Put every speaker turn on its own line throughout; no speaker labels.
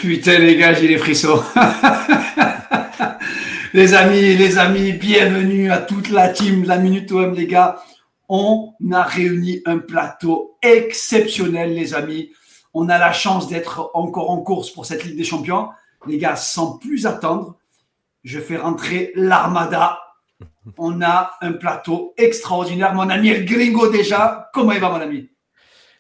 Putain, les gars, j'ai les frissons. Les amis, bienvenue à toute la team de la Minute OM, les gars. On a réuni un plateau exceptionnel, les amis. On a la chance d'être encore en course pour cette Ligue des Champions. Les gars, sans plus attendre, je fais rentrer l'armada. On a un plateau extraordinaire. Mon ami El Gringo déjà. Comment il va, mon ami?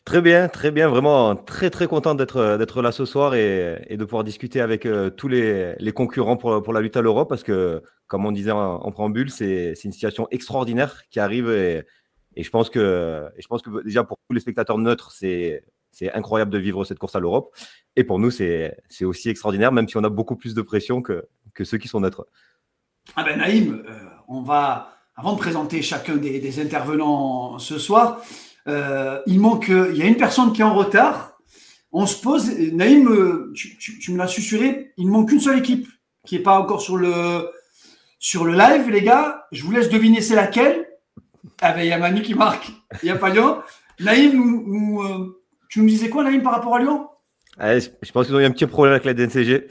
Très bien, vraiment très content d'être là ce soir et de pouvoir discuter avec tous les concurrents pour la lutte à l'Europe parce que, comme on disait en préambule, c'est une situation extraordinaire qui arrive et je pense que déjà pour tous les spectateurs neutres, c'est incroyable de vivre cette course à l'Europe et pour nous, c'est aussi extraordinaire même si on a beaucoup plus de pression que ceux qui sont neutres.
Ah ben Naïm, on va, avant de présenter chacun des intervenants ce soir, il y a une personne qui est en retard. On se pose, Naïm, tu me l'as susurré, il ne manque qu'une seule équipe qui n'est pas encore sur le live, les gars. Je vous laisse deviner c'est laquelle. Ah ben il y a Manu qui marque, il n'y a pas Lyon. Naïm, tu nous disais quoi, Naïm, par rapport à Lyon?
Je pense qu'ils ont eu un petit problème avec la DNCG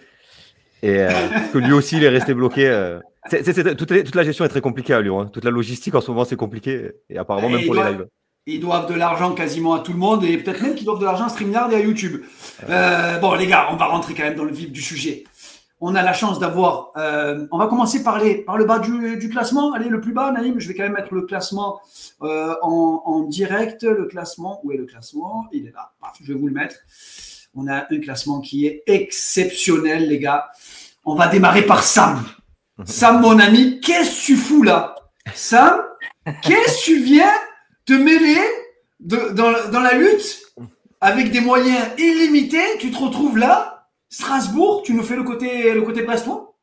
et que lui aussi il est resté bloqué. Toute la gestion est très compliquée à Lyon. Hein. Toute la logistique en ce moment c'est compliqué et apparemment même pour les lives.
Ils doivent de l'argent quasiment à tout le monde et peut-être même qu'ils doivent de l'argent à StreamYard et à YouTube. Bon, les gars, on va rentrer quand même dans le vif du sujet. On a la chance d'avoir... on va commencer par le bas du classement. Allez, le plus bas, Naïm. Je vais quand même mettre le classement en direct. Le classement, où est le classement? Il est là. Je vais vous le mettre. On a un classement qui est exceptionnel, les gars. On va démarrer par Sam. Sam, mon ami, qu'est-ce que tu fous là? Sam, qu'est-ce que tu viens te mêler dans la lutte avec des moyens illimités? Tu te retrouves là, Strasbourg, tu nous fais le côté brestois?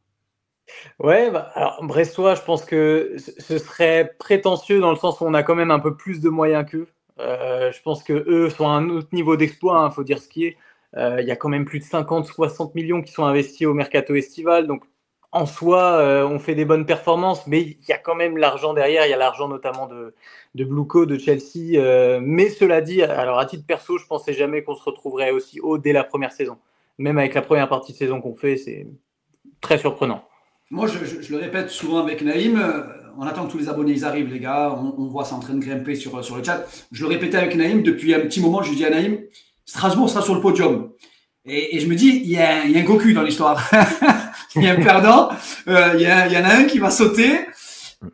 Ouais, alors brestois, je pense que ce serait prétentieux dans le sens où on a quand même un peu plus de moyens qu'eux. Je pense qu'eux sont à un autre niveau d'exploit, hein, faut dire ce qui est. Il y a quand même plus de 50-60 millions qui sont investis au mercato estival, donc en soi, on fait des bonnes performances, mais il y a quand même l'argent derrière. Il y a l'argent notamment de Blueco, de Chelsea. Mais cela dit, alors à titre perso, je pensais jamais qu'on se retrouverait aussi haut dès la première saison. Même avec la première partie de saison qu'on fait, c'est très surprenant.
Moi, je le répète souvent avec Naïm, on attend que tous les abonnés ils arrivent, les gars. On voit ça en train de grimper sur le chat. Je le répétais avec Naïm depuis un petit moment. Je lui dis à Naïm, Strasbourg sera sur le podium. Et je me dis, il y a un Goku dans l'histoire. Il y a un perdant, il y en a un qui va sauter.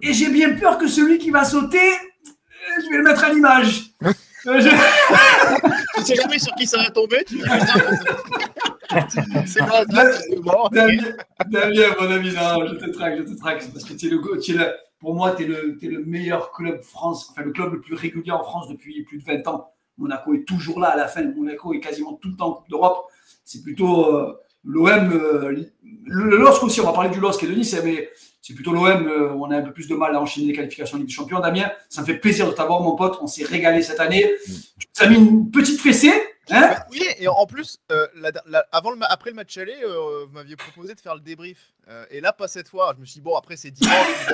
Et j'ai bien peur que celui qui va sauter, je vais le mettre à l'image.
Tu sais jamais sur qui ça va tomber. C'est pas bon,
Damien, mon ami, non, je te traque. Parce que pour moi, tu es le meilleur club France, enfin le club le plus régulier en France depuis plus de 20 ans. Monaco est toujours là à la fin. Monaco est quasiment tout le temps en Coupe d'Europe. C'est plutôt l'OM, le LOSC aussi. On va parler du LOSC et de Nice, mais c'est plutôt l'OM où on a un peu plus de mal à enchaîner les qualifications Ligue des Champions. Damien, ça me fait plaisir de t'avoir, mon pote. On s'est régalé cette année. Tu as mis une petite fessée. Hein?
Oui, et en plus, après le match aller, vous m'aviez proposé de faire le débrief. Et là, pas cette fois. Je me suis dit, bon, après, c'est dimanche.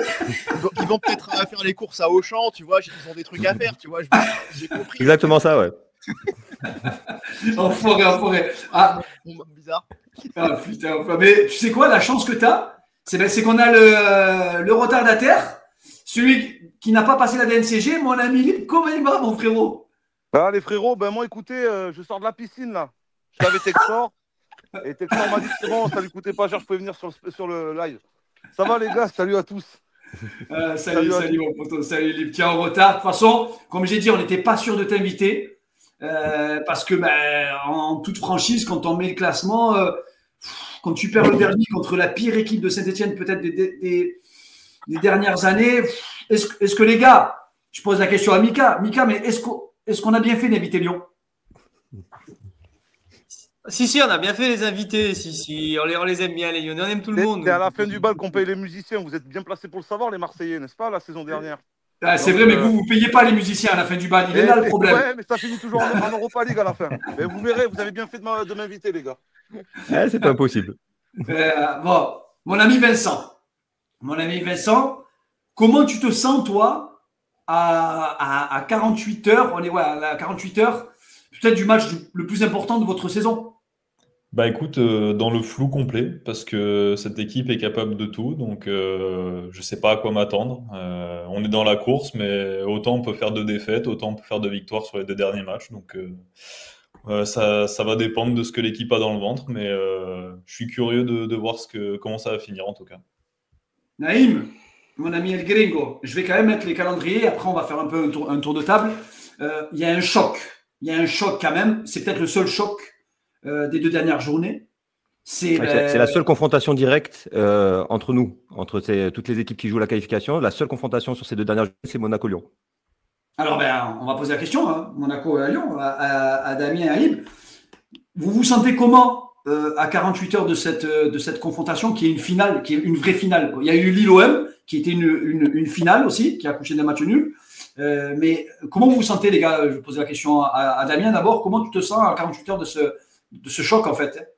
Ils vont peut-être faire les courses à Auchan, tu vois. Ils ont des trucs à faire, tu vois. J'ai compris.
Exactement ça, ouais.
Enfoiré. Ah,
bizarre.
Ah, putain, mais tu sais quoi, la chance que tu as, c'est qu'on a le retardataire, celui qui n'a pas passé la DNCG, mon ami libre. Comment il va, mon frérot?
Ah, les frérots, ben moi, écoutez, je sors de la piscine, là. Je suis avec Textor. Et Textor m'a dit que c'est bon, ça lui coûtait pas cher, je pouvais venir sur le live. Ça va, les gars? Salut à tous.
Salut, mon poteau. Salut, Libre. Tiens, en retard. De toute façon, comme j'ai dit, on n'était pas sûr de t'inviter. Parce que, en toute franchise, quand on met le classement, quand tu perds le derby contre la pire équipe de Saint-Etienne, peut-être des dernières années, est-ce que les gars, je pose la question à Mika, mais est-ce qu'on a bien fait d'inviter Lyon?
Si, on a bien fait les invités. Si, on les aime bien, les Lyonnais, on aime tout le monde.
C'est à la fin du bal qu'on paye les musiciens. Vous êtes bien placés pour le savoir, les Marseillais, n'est-ce pas, la saison dernière?
Ah, c'est vrai, mais vous ne payez pas les musiciens à la fin du bal. Il est là le problème.
Ouais, mais ça finit toujours en Europa League à la fin. Mais vous verrez, vous avez bien fait de m'inviter, les gars.
C'est pas impossible.
Bon, mon ami Vincent, comment tu te sens, toi, à 48 heures, on est à 48 heures, peut-être du match le plus important de votre saison?
Bah écoute, dans le flou complet, parce que cette équipe est capable de tout, donc je sais pas à quoi m'attendre. On est dans la course, mais autant on peut faire de défaites, autant on peut faire de victoires sur les 2 derniers matchs. Donc ça va dépendre de ce que l'équipe a dans le ventre, mais je suis curieux de voir comment ça va finir en tout cas.
Naïm, mon ami El Gringo, je vais quand même mettre les calendriers, après on va faire un peu un tour de table. Il y a un choc. Il y a un choc quand même. C'est peut-être le seul choc des 2 dernières journées.
C'est la seule confrontation directe entre nous, entre toutes les équipes qui jouent la qualification. La seule confrontation sur ces 2 dernières journées, c'est Monaco-Lyon.
Alors, on va poser la question, hein, Monaco à Lyon, à Damien et à Yves. Vous vous sentez comment à 48 heures de cette confrontation qui est une finale, qui est une vraie finale? Il y a eu Lille-OM, qui était une finale aussi, qui a accouché d'un match nul. Mais comment vous vous sentez, les gars? Je vais poser la question à Damien d'abord. Comment tu te sens à 48 heures de ce choc, en fait?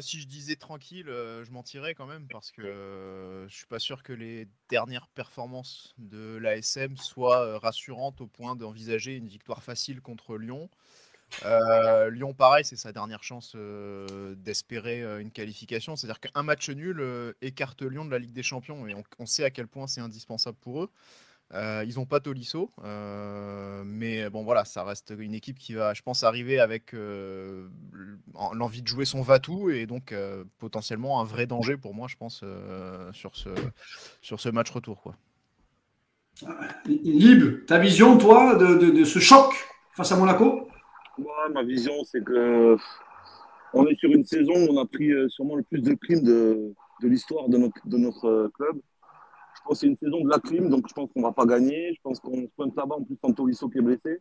Si je disais tranquille, je mentirais quand même parce que je suis pas sûr que les dernières performances de l'ASM soient rassurantes au point d'envisager une victoire facile contre Lyon. Lyon, pareil, c'est sa dernière chance d'espérer une qualification. C'est-à-dire qu'un match nul écarte Lyon de la Ligue des Champions et on sait à quel point c'est indispensable pour eux. Ils n'ont pas Tolisso, mais bon voilà, ça reste une équipe qui va, je pense, arriver avec l'envie de jouer son va-tout et donc potentiellement un vrai danger pour moi, je pense, sur ce match retour, quoi.
Lib, ta vision, toi, de ce choc face à Monaco?
Moi, ma vision, c'est que on est sur une saison où on a pris sûrement le plus de primes de l'histoire de notre club. Je pense que c'est une saison de la clim, donc je pense qu'on ne va pas gagner. Je pense qu'on se pointe là-bas, en plus, sans Tolisso qui est blessé.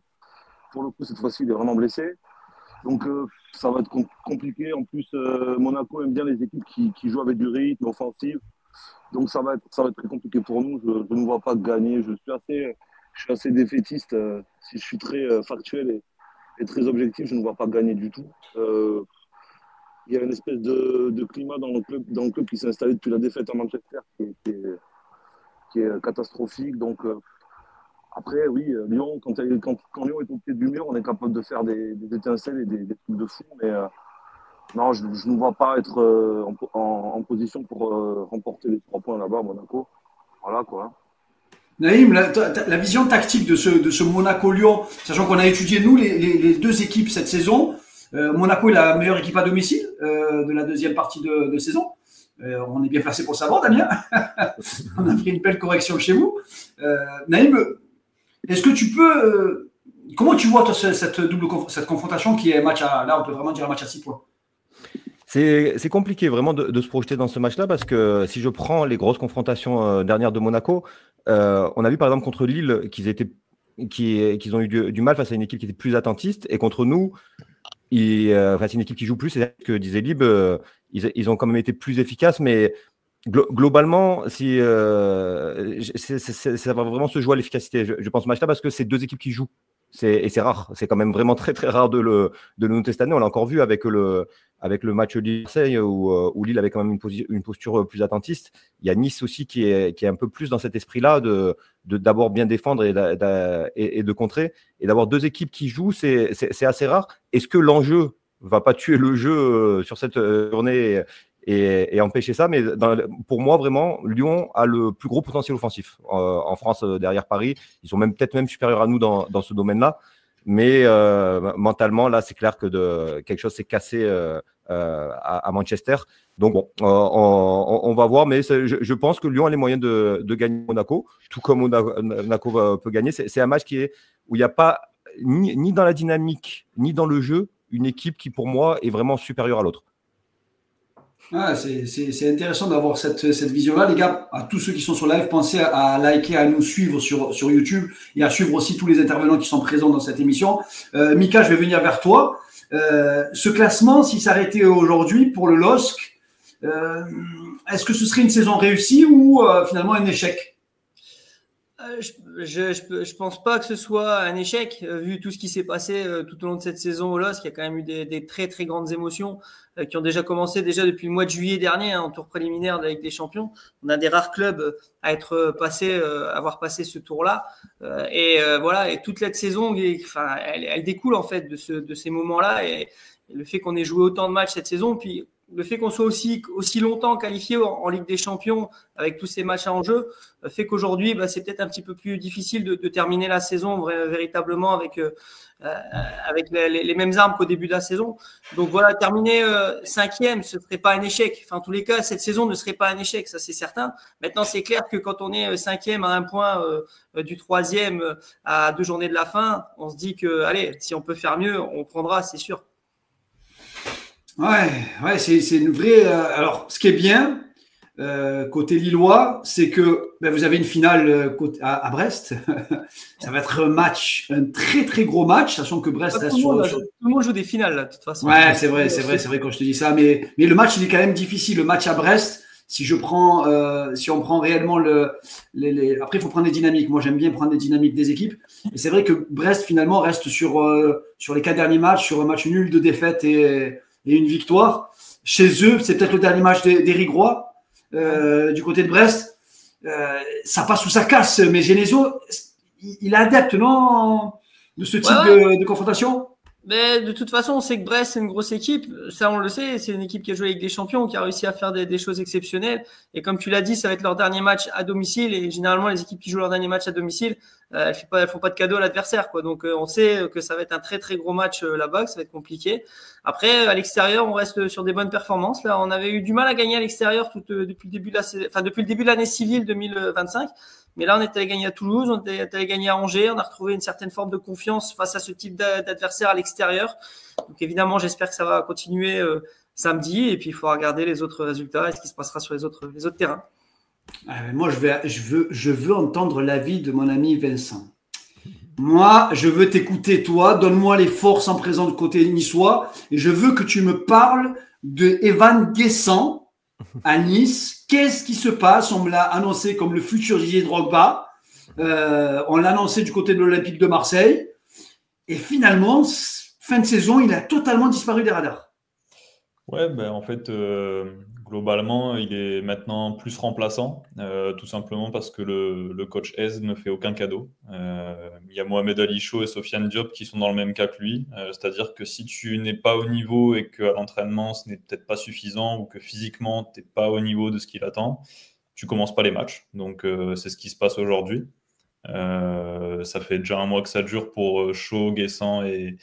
Pour le coup, cette fois-ci, il est vraiment blessé. Donc, ça va être compliqué. En plus, Monaco aime bien les équipes qui jouent avec du rythme offensif. Donc, ça va être très compliqué pour nous. Je ne vois pas gagner. Je suis assez défaitiste. Si je suis très factuel et très objectif, je ne vois pas gagner du tout. Il y a une espèce de climat dans le club qui s'est installé depuis la défaite à Manchester qui est catastrophique. Donc, après, oui, Lyon, quand Lyon est au pied du mur, on est capable de faire des étincelles et des trucs de fou. Mais non, je ne vois pas être en position pour remporter les 3 points là-bas à Monaco. Voilà, quoi.
Naïm, la vision tactique de ce Monaco-Lyon, sachant qu'on a étudié, nous, les 2 équipes cette saison. Monaco est la meilleure équipe à domicile de la deuxième partie de saison. On est bien placé pour savoir, Damien. On a pris une belle correction chez vous. Naïm, est-ce que tu peux... comment tu vois toi, cette confrontation qui est un match à... Là, on peut vraiment dire un match à 6 points.
C'est compliqué vraiment de se projeter dans ce match-là parce que si je prends les grosses confrontations dernières de Monaco, on a vu par exemple contre Lille qu'ils ont eu du mal face à une équipe qui était plus attentiste et contre nous, c'est une équipe qui joue plus, c'est ce que disait Lib, ils ont quand même été plus efficaces, mais globalement, ça va vraiment se jouer à l'efficacité, je pense, ce match-là, parce que c'est 2 équipes qui jouent. Et c'est rare, c'est quand même vraiment très très rare de le noter cette année. On l'a encore vu avec le match Lille-Marseille où Lille avait quand même une posture plus attentiste. Il y a Nice aussi qui est un peu plus dans cet esprit-là d'abord bien défendre et de contrer. Et d'avoir 2 équipes qui jouent, c'est assez rare. Est-ce que l'enjeu va pas tuer le jeu sur cette journée et empêcher ça? Mais pour moi, vraiment, Lyon a le plus gros potentiel offensif en France derrière Paris. Ils sont peut-être même supérieurs à nous dans ce domaine-là. Mais mentalement, là, c'est clair que quelque chose s'est cassé à Manchester. Donc, bon, on va voir. Mais je pense que Lyon a les moyens de gagner Monaco, tout comme Monaco peut gagner. C'est un match où il n'y a pas, ni dans la dynamique, ni dans le jeu, une équipe qui, pour moi, est vraiment supérieure à l'autre.
Ah, c'est intéressant d'avoir cette vision-là. Les gars, à tous ceux qui sont sur live, pensez à liker, à nous suivre sur YouTube et à suivre aussi tous les intervenants qui sont présents dans cette émission. Mika, je vais venir vers toi. Ce classement, s'il s'arrêtait aujourd'hui pour le LOSC, est-ce que ce serait une saison réussie ou finalement un échec?
Je pense pas que ce soit un échec, vu tout ce qui s'est passé tout au long de cette saison au LOSC. Il y a quand même eu des très très grandes émotions qui ont déjà commencé depuis le mois de juillet dernier, en tour préliminaire de la Ligue des Champions. On a des rares clubs à avoir passé ce tour-là. Voilà, et toute la saison, elle découle en fait de ces moments-là. Et Et le fait qu'on ait joué autant de matchs cette saison, puis le fait qu'on soit aussi longtemps qualifié en Ligue des Champions avec tous ces matchs en jeu, fait qu'aujourd'hui, c'est peut-être un petit peu plus difficile de terminer la saison véritablement avec les mêmes armes qu'au début de la saison. Donc voilà, terminer 5e, ce ne serait pas un échec. Enfin, en tous les cas, cette saison ne serait pas un échec, ça c'est certain. Maintenant, c'est clair que quand on est 5e à 1 point du 3e à 2 journées de la fin, on se dit que, allez, si on peut faire mieux, on prendra, c'est sûr.
Ouais, c'est une vraie. Alors, ce qui est bien côté lillois, c'est que vous avez une finale à Brest. Ça va être un très très gros match, sachant que Brest reste
tout le monde joue des finales là, de toute façon.
Ouais, c'est vrai quand je te dis ça, mais le match il est quand même difficile. Le match à Brest, si on prend réellement après il faut prendre des dynamiques. Moi j'aime bien prendre des dynamiques des équipes. Et c'est vrai que Brest finalement reste sur les 4 derniers matchs, sur un match nul, 2 défaites et une victoire. Chez eux, c'est peut-être le dernier match d'Éric Roy, du côté de Brest. Ça passe ou ça casse, mais Genesio, il est adepte, non, de ce type de confrontation?
Mais de toute façon, on sait que Brest, c'est une grosse équipe. Ça, on le sait. C'est une équipe qui a joué avec des champions, qui a réussi à faire des choses exceptionnelles. Et comme tu l'as dit, ça va être leur dernier match à domicile. Et généralement, les équipes qui jouent leur dernier match à domicile, elles font pas de cadeau à l'adversaire, quoi. Donc, on sait que ça va être un très, très gros match là-bas, que ça va être compliqué. Après, à l'extérieur, on reste sur des bonnes performances. Là, on avait eu du mal à gagner à l'extérieur depuis le début de l'année civile 2025. Mais là, on est allé gagner à Toulouse, on est allé gagner à Angers, on a retrouvé une certaine forme de confiance face à ce type d'adversaire à l'extérieur. Donc évidemment, j'espère que ça va continuer samedi, et puis il faudra regarder les autres résultats et ce qui se passera sur les autres terrains.
Moi, je veux entendre l'avis de mon ami Vincent. Moi, je veux t'écouter, toi. Donne-moi les forces en présent de côté niçois, et je veux que tu me parles de Evan Guessant à Nice. Qu'est-ce qui se passe? On me l'a annoncé comme le futur Didier Drogba. On l'a annoncé du côté de l'Olympique de Marseille. Et finalement, fin de saison, il a totalement disparu des radars.
Ouais, en fait, globalement, il est maintenant plus remplaçant, tout simplement parce que le coach Hez ne fait aucun cadeau. Il y a Mohamed Ali Chaud et Sofiane Diop qui sont dans le même cas que lui. C'est-à-dire que si tu n'es pas au niveau et qu'à l'entraînement, ce n'est peut-être pas suffisant, ou que physiquement, tu n'es pas au niveau de ce qu'il attend, tu commences pas les matchs. Donc, c'est ce qui se passe aujourd'hui. Ça fait déjà 1 mois que ça dure pour Chaud, Guessant et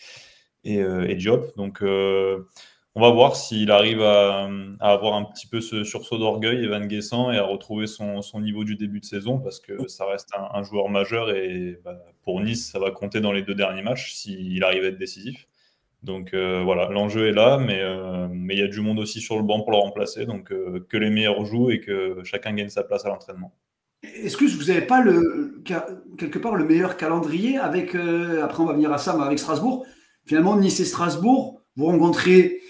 Diop. Donc, on va voir s'il arrive à avoir un petit peu ce sursaut d'orgueil, Evan Guessant, et à retrouver son niveau du début de saison, parce que ça reste un joueur majeur, et pour Nice, ça va compter dans les 2 derniers matchs s'il arrive à être décisif. Donc voilà, l'enjeu est là, mais il y a du monde aussi sur le banc pour le remplacer, donc que les meilleurs jouent et que chacun gagne sa place à l'entraînement.
Est-ce que vous n'avez pas quelque part le meilleur calendrier avec, après on va venir à ça, mais avec Strasbourg? Finalement, Nice et Strasbourg, vous rencontrez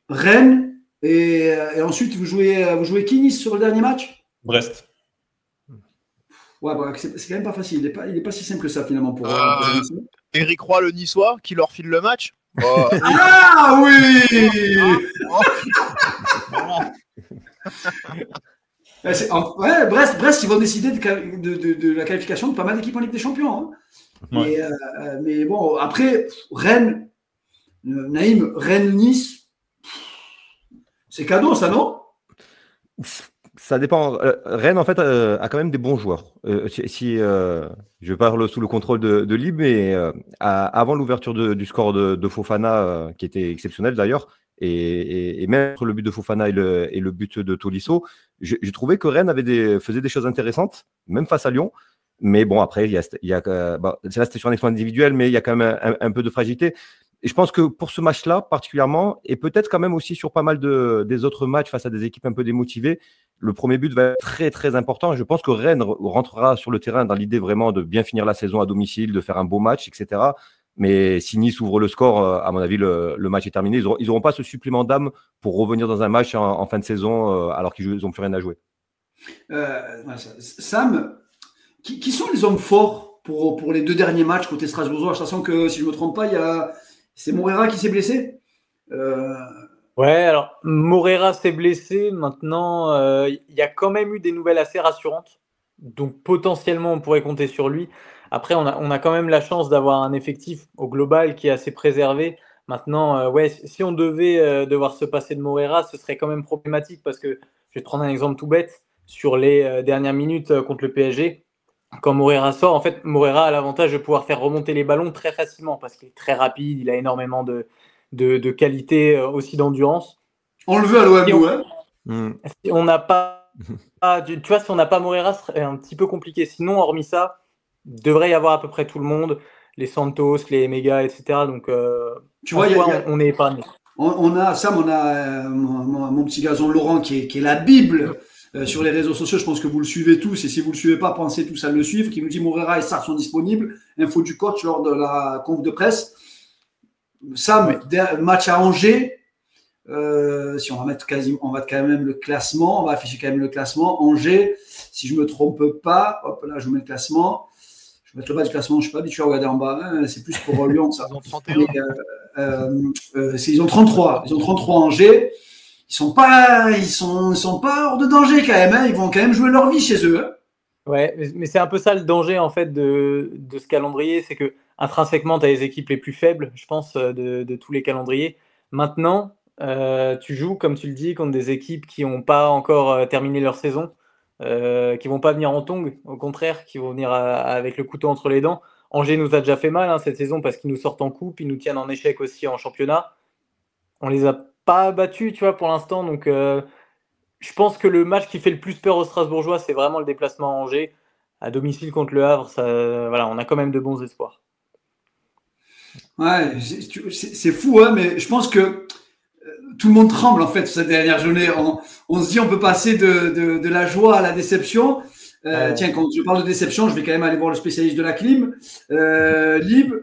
Rennes, et ensuite vous jouez qui, Nice, sur le dernier match?
Brest.
Ouais, c'est quand même pas facile. Il est pas si simple que ça finalement pour
Éric Roy, le Niçois, qui leur file le match.
Ah oui. Brest, ils vont décider de la qualification de pas mal d'équipes en Ligue des Champions. Hein. Ouais. Mais bon, après, Rennes, Naïm, Rennes-Nice, c'est cadeau, ça, non?
Ça dépend. Rennes, en fait, a quand même des bons joueurs. Si je parle sous le contrôle de Lib, mais avant l'ouverture du score de Fofana, qui était exceptionnel d'ailleurs, et même entre le but de Fofana et le but de Tolisso, j'ai trouvé que Rennes faisait des choses intéressantes, même face à Lyon. Mais bon, après, là, c'était sur un exploit individuel, mais il y a quand même un peu de fragilité. Et je pense que pour ce match-là, particulièrement, et peut-être quand même aussi sur pas mal des autres matchs face à des équipes un peu démotivées, le premier but va être très, très important. Je pense que Rennes rentrera sur le terrain dans l'idée vraiment de bien finir la saison à domicile, de faire un beau match, etc. Mais si Nice ouvre le score, à mon avis, le match est terminé. Ils n'auront pas ce supplément d'âme pour revenir dans un match en fin de saison alors qu'ils n'ont plus rien à jouer.
Sam, qui sont les hommes forts pour les 2 derniers matchs côté Strasbourgeois? Je sens que, si je ne me trompe pas, c'est Moreira qui s'est blessé.
Ouais, alors Moreira s'est blessé. Maintenant, il y a quand même eu des nouvelles assez rassurantes. Donc potentiellement, on pourrait compter sur lui. Après, on a quand même la chance d'avoir un effectif au global qui est assez préservé, Maintenant, ouais, si on devait devoir se passer de Moreira, ce serait quand même problématique parce que je vais te prendre un exemple tout bête. Sur les dernières minutes contre le PSG, quand Moreira sort, en fait, Moreira a l'avantage de pouvoir faire remonter les ballons très facilement parce qu'il est très rapide, il a énormément de qualité, aussi d'endurance.
On le veut à l'OM,
Si
nous,
on
hein.
si on n'a pas, tu vois, si on n'a pas Moreira, ce serait un petit peu compliqué. Sinon, hormis ça, il devrait y avoir à peu près tout le monde, les Santos, les Mega, etc. Donc,
Tu
en
vois,
soi, on est épargné.
on a, Sam, on a mon petit gazon Laurent qui est la Bible sur les réseaux sociaux. Je pense que vous le suivez tous. Et si vous le suivez pas, pensez tous à le suivre. Qui nous dit Moreira et Sarr sont disponibles. Info du coach lors de la conf de presse. Sam, match à Angers. Si on va mettre on va quand même le classement. On va afficher quand même le classement. Angers, si je me trompe pas, hop là, je vous mets le classement. Je vais mettre le bas du classement. Je ne suis pas habitué à regarder en bas. Hein, c'est plus pour Lyon, ça.
Ils ont 31.
Ils ont 33. Ils ont 33 Angers. Ils sont pas hors de danger quand même. Hein. Ils vont quand même jouer leur vie chez eux. Hein.
Ouais, mais c'est un peu ça le danger en fait de ce calendrier, c'est que intrinsèquement, tu as les équipes les plus faibles, je pense, de tous les calendriers. Maintenant, tu joues, comme tu le dis, contre des équipes qui n'ont pas encore terminé leur saison, qui vont pas venir en tongs, au contraire, qui vont venir avec le couteau entre les dents. Angers nous a déjà fait mal cette saison parce qu'ils nous sortent en coupe, ils nous tiennent en échec aussi en championnat. On les a pas battus, tu vois, pour l'instant, donc je pense que le match qui fait le plus peur aux Strasbourgeois, c'est vraiment le déplacement à Angers. À domicile contre le Havre, voilà, on a quand même de bons espoirs.
Ouais, c'est fou, hein, mais je pense que tout le monde tremble en fait cette dernière journée. On se dit on peut passer de la joie à la déception. Tiens, quand je parle de déception, je vais quand même aller voir le spécialiste de la clim, Lib.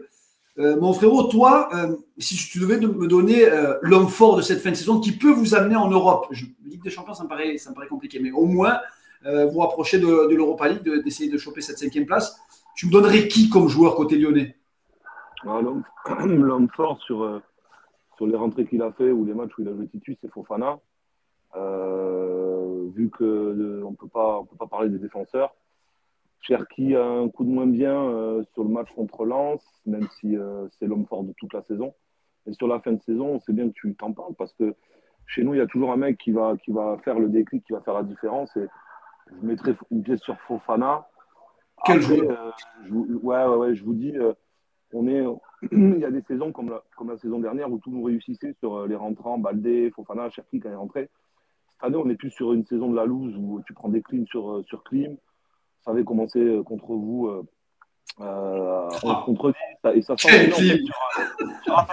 Mon frérot, toi, si tu devais me donner l'homme fort de cette fin de saison qui peut vous amener en Europe, Ligue des Champions, ça me paraît compliqué, mais au moins vous rapprocher de l'Europa League, d'essayer de choper cette 5e place, tu me donnerais qui comme joueur côté lyonnais?
L'homme fort sur les rentrées qu'il a fait ou les matchs où il a joué titu, c'est Fofana. Vu qu'on ne peut pas parler des défenseurs. Cherki a un coup de moins bien sur le match contre Lens, même si c'est l'homme fort de toute la saison. Et sur la fin de saison, on sait bien que tu t'en parles parce que chez nous, il y a toujours un mec qui va faire le déclic, qui va faire la différence. Et je mettrai une pièce sur Fofana.
Quel joueur
je vous dis, il y a des saisons comme la saison dernière où tout nous réussissait sur les rentrants, Baldé, Fofana, Cherki quand il est rentré. Cette année, on est plus sur une saison de la loose où tu prends des clims sur clim. Ça avait commencé contre vous contre 10 et ça s'enchaîne sur à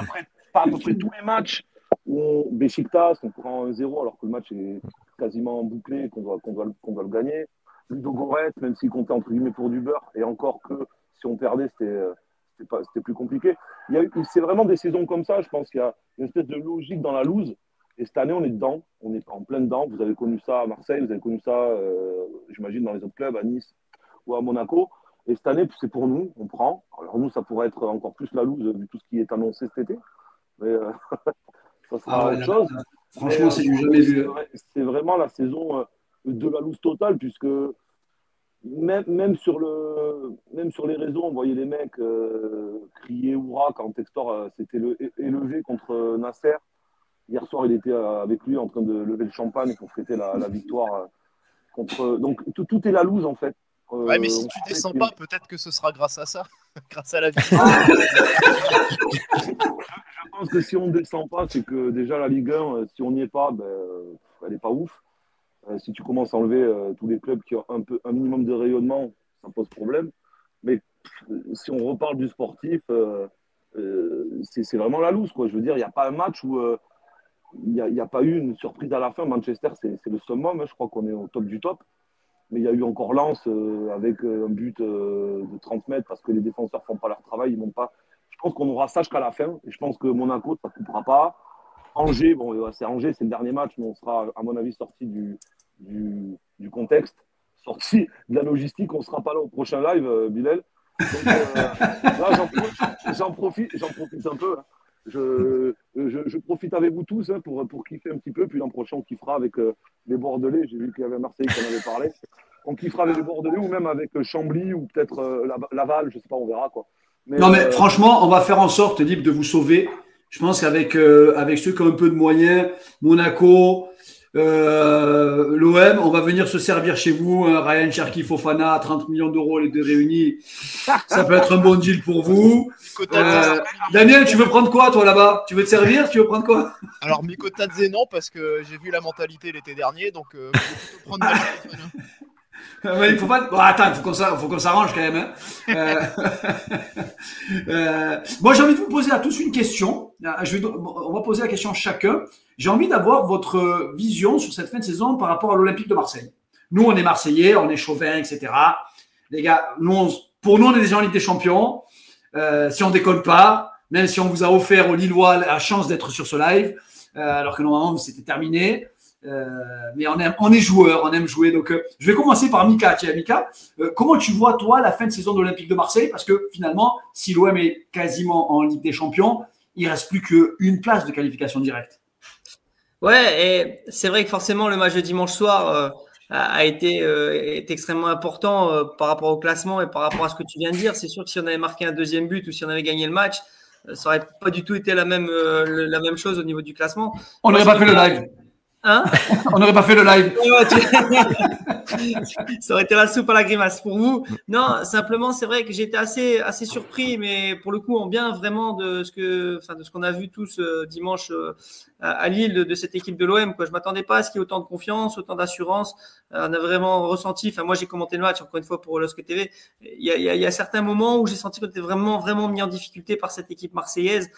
peu près tous les matchs où Beşiktaş, on prend 0 alors que le match est quasiment bouclé, qu'on doit le gagner. Ludogorets, même s'il comptait entre guillemets pour du beurre, et encore que si on perdait, c'était plus compliqué. C'est vraiment des saisons comme ça, je pense qu'il y a une espèce de logique dans la loose. Et cette année, on est dedans, on est en plein dedans. Vous avez connu ça à Marseille, vous avez connu ça, j'imagine, dans les autres clubs, à Nice ou à Monaco. Et cette année, c'est pour nous, on prend. Alors nous, ça pourrait être encore plus la loose vu tout ce qui est annoncé cet été. Mais ça sera autre chose.
Franchement, c'est du jamais vu.
C'est vraiment la saison de la loose totale, puisque même sur les réseaux, on voyait les mecs crier hurrah quand Textor s'était élevé contre Nasser. Hier soir, il était avec lui en train de lever le champagne pour fêter la victoire contre. Donc tout est la loose en fait.
Ouais, mais si tu descends pas, peut-être que ce sera grâce à ça, grâce à la victoire.
Je pense que si on descend pas, c'est que déjà la Ligue 1, si on n'y est pas, elle est pas ouf. Si tu commences à enlever tous les clubs qui ont un minimum de rayonnement, ça pose problème. Mais si on reparle du sportif, c'est vraiment la loose, quoi. Je veux dire, il n'y a pas un match où il n'y a pas eu une surprise à la fin. Manchester, c'est le summum. Hein. Je crois qu'on est au top du top. Mais il y a eu encore Lens avec un but de 30 mètres parce que les défenseurs ne font pas leur travail. Ils pas. Je pense qu'on aura ça jusqu'à la fin. Et je pense que Monaco, ça ne coupera pas. Angers, c'est Angers, c'est le dernier match, mais on sera, à mon avis, sorti du contexte, sorti de la logistique. On ne sera pas là au prochain live, Bilal. Donc là, j'en profite un peu. Hein. Je profite avec vous tous pour kiffer un petit peu. Puis l'an prochain, on kiffera avec les Bordelais. J'ai vu qu'il y avait Marseille qui en avait parlé. On kiffera avec les Bordelais ou même avec Chambly ou peut-être Laval. Je ne sais pas, on verra quoi.
Mais franchement, on va faire en sorte, Lib, de vous sauver. Je pense qu'avec avec ceux qui ont un peu de moyens, Monaco, l'OM, on va venir se servir chez vous. Ryan Cherki Fofana, 30 millions d'euros les deux réunis. Ça peut être un bon deal pour vous. Daniel, tu veux prendre quoi toi là-bas? Tu veux te servir? Tu veux prendre quoi?
Alors Mikotadze non, parce que j'ai vu la mentalité l'été dernier, donc faut plutôt prendre Fofana.
Il faut pas. Bon, attends, faut qu'on s'arrange quand même. Moi, j'ai envie de vous poser à tous une question. On va poser la question à chacun. J'ai envie d'avoir votre vision sur cette fin de saison par rapport à l'Olympique de Marseille. Nous, on est Marseillais, on est chauvins, etc. Les gars, pour nous, on est déjà en Ligue des Champions. Si on déconne pas, même si on vous a offert aux Lillois la chance d'être sur ce live, alors que normalement c'était terminé. Mais on est joueurs, on aime jouer. Donc, je vais commencer par Mika. Tiens, Mika, comment tu vois, toi, la fin de saison de l'Olympique de Marseille? Parce que finalement, si l'OM est quasiment en Ligue des Champions, il ne reste plus qu'une place de qualification directe.
Ouais, et c'est vrai que forcément, le match de dimanche soir a été est extrêmement important par rapport au classement et par rapport à ce que tu viens de dire. C'est sûr que si on avait marqué un deuxième but ou si on avait gagné le match, ça n'aurait pas du tout été la même chose au niveau du classement.
On n'aurait pas fait le live.
Hein?
On n'aurait pas fait le live.
Ça aurait été la soupe à la grimace pour vous. Non, simplement, c'est vrai que j'étais assez surpris, mais pour le coup, en bien vraiment de ce qu'on a vu tous dimanche à Lille de cette équipe de l'OM. Je m'attendais pas à ce qu'il y ait autant de confiance, autant d'assurance. On a vraiment ressenti. Enfin, moi, j'ai commenté le match encore une fois pour LOSC TV. Il y a certains moments où j'ai senti qu'on était vraiment mis en difficulté par cette équipe marseillaise.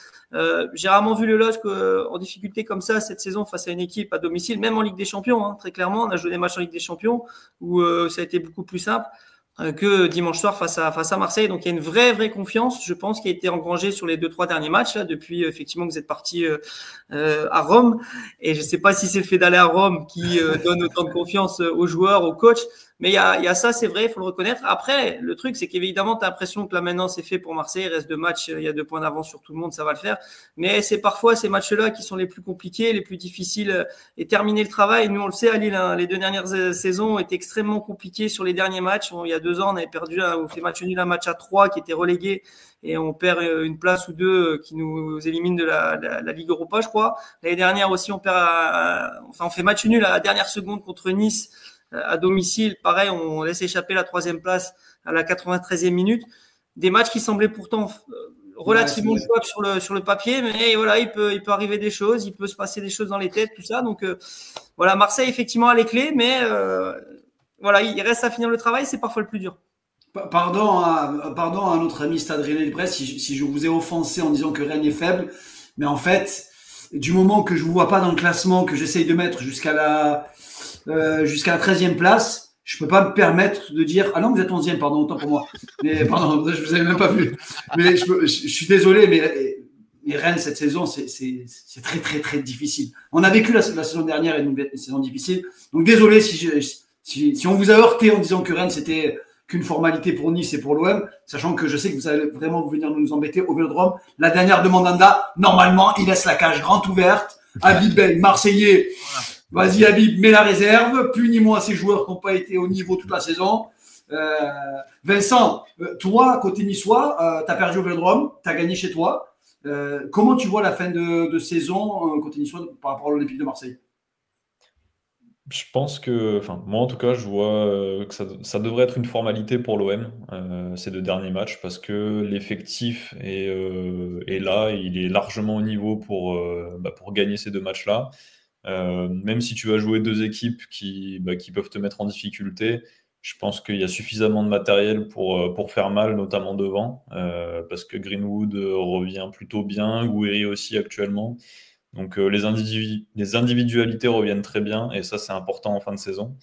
J'ai rarement vu le LOSC en difficulté comme ça cette saison face à une équipe à domicile, même en Ligue des Champions. Hein, très clairement, on a joué des matchs en Ligue des Champions où ça a été beaucoup plus simple que dimanche soir face à Marseille. Donc il y a une vraie confiance, je pense, qui a été engrangée sur les 2-3 derniers matchs là, depuis effectivement que vous êtes parti à Rome. Et je ne sais pas si c'est le fait d'aller à Rome qui donne autant de confiance aux joueurs, aux coachs. Mais il y a ça, c'est vrai, il faut le reconnaître. Après, le truc, c'est qu'évidemment, tu as l'impression que là maintenant, c'est fait pour Marseille. Il reste 2 matchs, il y a 2 points d'avance sur tout le monde, ça va le faire. Mais c'est parfois ces matchs-là qui sont les plus compliqués, les plus difficiles. Et terminer le travail, nous, on le sait à Lille, hein, les 2 dernières saisons étaient extrêmement compliquées sur les derniers matchs. Il y a 2 ans, on avait perdu, on fait match nul, un match à 3 qui était relégué. Et on perd une place ou 2 qui nous élimine de la Ligue Europa, je crois. L'année dernière aussi, on fait match nul à la dernière seconde contre Nice. À domicile, pareil, on laisse échapper la 3e place à la 93e minute. Des matchs qui semblaient pourtant relativement sur le papier, mais voilà, il peut arriver des choses, il peut se passer des choses dans les têtes, tout ça. Donc voilà, Marseille effectivement a les clés, mais voilà, il reste à finir le travail, c'est parfois le plus dur.
Pardon à notre ami Stade Rennais Brest si je vous ai offensé en disant que Rennes est faible, mais en fait, du moment que je vous vois pas dans le classement que j'essaye de mettre jusqu'à la 13e place, je peux pas me permettre de dire ah non vous êtes 11e, pardon, autant pour moi. Mais pardon, je vous avais même pas vu. Mais je suis désolé, mais Rennes cette saison c'est très difficile. On a vécu la saison dernière une saison difficile. Donc désolé si on vous a heurté en disant que Rennes c'était qu'une formalité pour Nice et pour l'OM, sachant que je sais que vous allez vraiment venir nous embêter au Vélodrome. La dernière de Mandanda, normalement, il laisse la cage grande ouverte. Habib Ben, Marseillais, vas-y Habib, mets la réserve, punis-moi ces joueurs qui n'ont pas été au niveau toute la saison. Vincent, toi, côté niçois, tu as perdu au Vélodrome, tu as gagné chez toi. Comment tu vois la fin de saison côté niçois par rapport à l'Olympique de Marseille?
Je pense que, enfin, moi en tout cas, je vois que ça devrait être une formalité pour l'OM ces 2 derniers matchs parce que l'effectif est là, il est largement au niveau pour gagner ces 2 matchs-là. Même si tu vas jouer 2 équipes qui peuvent te mettre en difficulté, je pense qu'il y a suffisamment de matériel pour faire mal, notamment devant, parce que Greenwood revient plutôt bien, Gouiri aussi actuellement. Donc les individualités reviennent très bien et ça c'est important en fin de saison.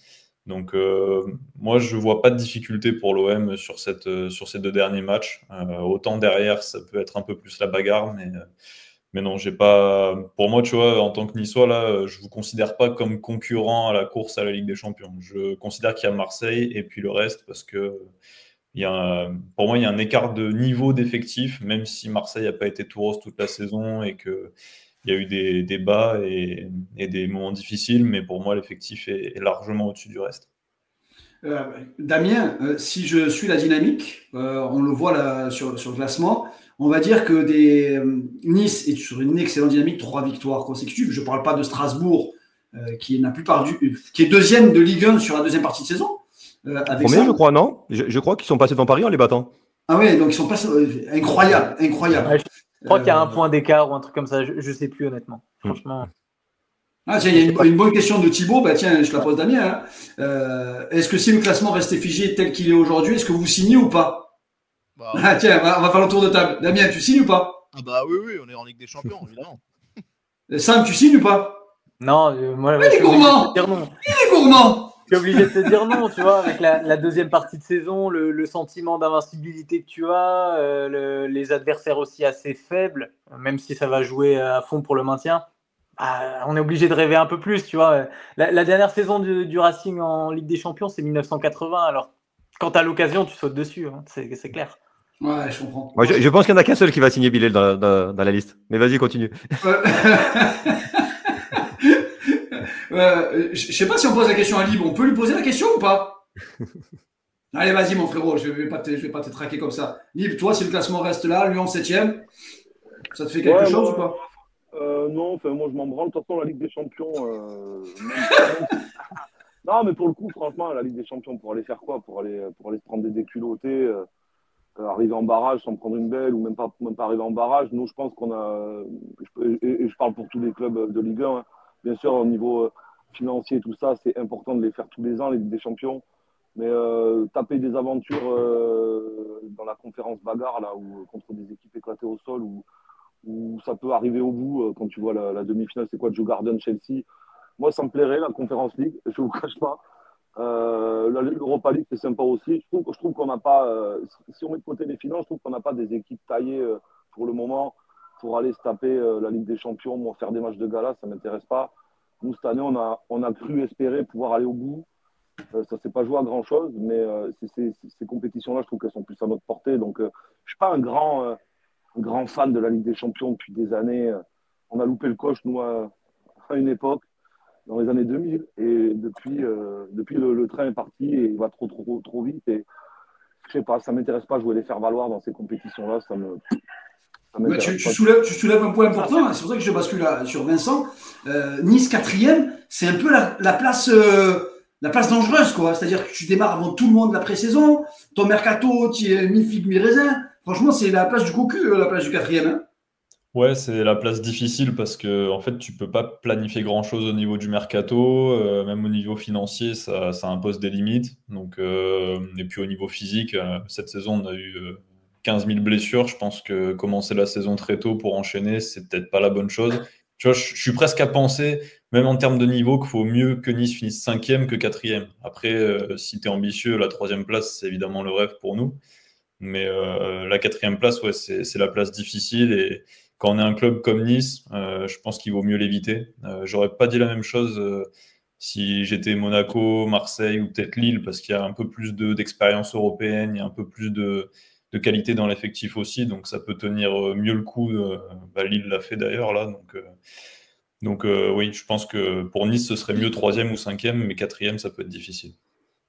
Donc moi je vois pas de difficulté pour l'OM sur ces 2 derniers matchs. Autant derrière ça peut être un peu plus la bagarre, mais non, j'ai pas. Pour moi, tu vois, en tant que Niçois, là, je vous considère pas comme concurrent à la course à la Ligue des Champions. Je considère qu'il y a Marseille et puis le reste parce que pour moi, il y a un écart de niveau d'effectif, même si Marseille n'a pas été tout rose toute la saison et que il y a eu des bas et des moments difficiles, mais pour moi, l'effectif est largement au-dessus du reste.
Damien, si je suis la dynamique, on le voit là, sur le classement, on va dire que Nice est sur une excellente dynamique, 3 victoires consécutives. Je ne parle pas de Strasbourg, qui est deuxième de Ligue 1 sur la deuxième partie de saison.
Premier, je crois, non? Je crois qu'ils sont passés devant Paris en les battant.
Ah oui, donc ils sont passés. Incroyable.
Ouais, je crois qu'il y a un point d'écart ou un truc comme ça. Je ne sais plus, honnêtement. Franchement.
Ah, tiens, il y a une bonne question de Thibaut. Bah, tiens, je la pose Damien. Est-ce que si le classement restait figé tel qu'il est aujourd'hui, est-ce que vous signez ou pas? Ah, tiens, on va faire le tour de table. Damien, tu signes ou pas?
Ah bah oui, on est en Ligue des Champions, évidemment.
Sam, tu signes ou pas?
Non, moi,
il est gourmand. Il est gourmand.
Je suis obligé de te dire non, tu vois, avec la deuxième partie de saison, le sentiment d'invincibilité que tu as, les adversaires aussi assez faibles, même si ça va jouer à fond pour le maintien. On est obligé de rêver un peu plus, tu vois. La dernière saison du Racing en Ligue des Champions, c'est 1980. Alors, quand tu as l'occasion, tu sautes dessus, hein, c'est clair.
Ouais, je comprends.
Moi, je pense qu'il n'y en a qu'un seul qui va signer Bilal dans la liste. Mais vas-y, continue.
Je sais pas si on pose la question à Libre. On peut lui poser la question ou pas? Allez, vas-y, mon frérot. Je vais pas te traquer comme ça. Libre, toi, si le classement reste là, Lyon 7e, ça te fait quelque chose ou pas?
Non, moi je m'en branle. De toute façon, la Ligue des Champions. Non, mais pour le coup, franchement, la Ligue des Champions, pour aller faire quoi? Pour aller se prendre des déculottés, arriver en barrage sans prendre une belle, ou même pas arriver en barrage. Nous, je pense qu'on a. Et je parle pour tous les clubs de Ligue 1. Hein. Bien sûr, au niveau financier, tout ça, c'est important de les faire tous les ans, les Ligues des Champions. Mais taper des aventures dans la conférence bagarre, là, ou contre des équipes éclatées au sol, où ça peut arriver au bout, quand tu vois la demi-finale, c'est quoi, Joe Garden, Chelsea. Moi, ça me plairait, la Conference League, je ne vous cache pas. L'Europa League, c'est sympa aussi. Je trouve qu'on n'a pas, si on met de côté les finances, je trouve qu'on n'a pas des équipes taillées pour le moment pour aller se taper la Ligue des Champions, moi, faire des matchs de gala, ça ne m'intéresse pas. Nous, cette année, on a cru espérer pouvoir aller au bout. Ça ne s'est pas joué à grand-chose, mais ces compétitions-là, je trouve qu'elles sont plus à notre portée. Donc, je ne suis pas un grand fan de la Ligue des Champions depuis des années. On a loupé le coche, nous, à une époque, dans les années 2000. Et depuis le train est parti et il va trop vite. Et je sais pas, ça ne m'intéresse pas de jouer les faire-valoir dans ces compétitions-là.
Tu soulèves un point important, hein. C'est pour ça que je bascule sur Vincent. Nice 4e, c'est un peu la place dangereuse, quoi. C'est-à-dire que tu démarres avant tout le monde la pré-saison, ton mercato, tu es mi-figue, mi-raisin. Franchement, c'est la place du cocu, la place du 4e. Hein.
Ouais, c'est la place difficile parce que en fait, tu peux pas planifier grand-chose au niveau du mercato, même au niveau financier, ça impose des limites. Donc, et puis au niveau physique, cette saison, on a eu 15 000 blessures. Je pense que commencer la saison très tôt pour enchaîner, c'est peut-être pas la bonne chose. Tu vois, je suis presque à penser, même en termes de niveau, qu'il faut mieux que Nice finisse 5e que 4e. Après, si tu es ambitieux, la 3e place, c'est évidemment le rêve pour nous. Mais la 4e place, ouais, c'est la place difficile. Et quand on est un club comme Nice, je pense qu'il vaut mieux l'éviter. J'aurais pas dit la même chose si j'étais Monaco, Marseille ou peut-être Lille, parce qu'il y a un peu plus d'expérience européenne, il y a un peu plus de qualité dans l'effectif aussi, donc ça peut tenir mieux le coup. Lille l'a fait d'ailleurs là, donc oui, je pense que pour Nice, ce serait mieux 3e ou 5e, mais 4e, ça peut être difficile.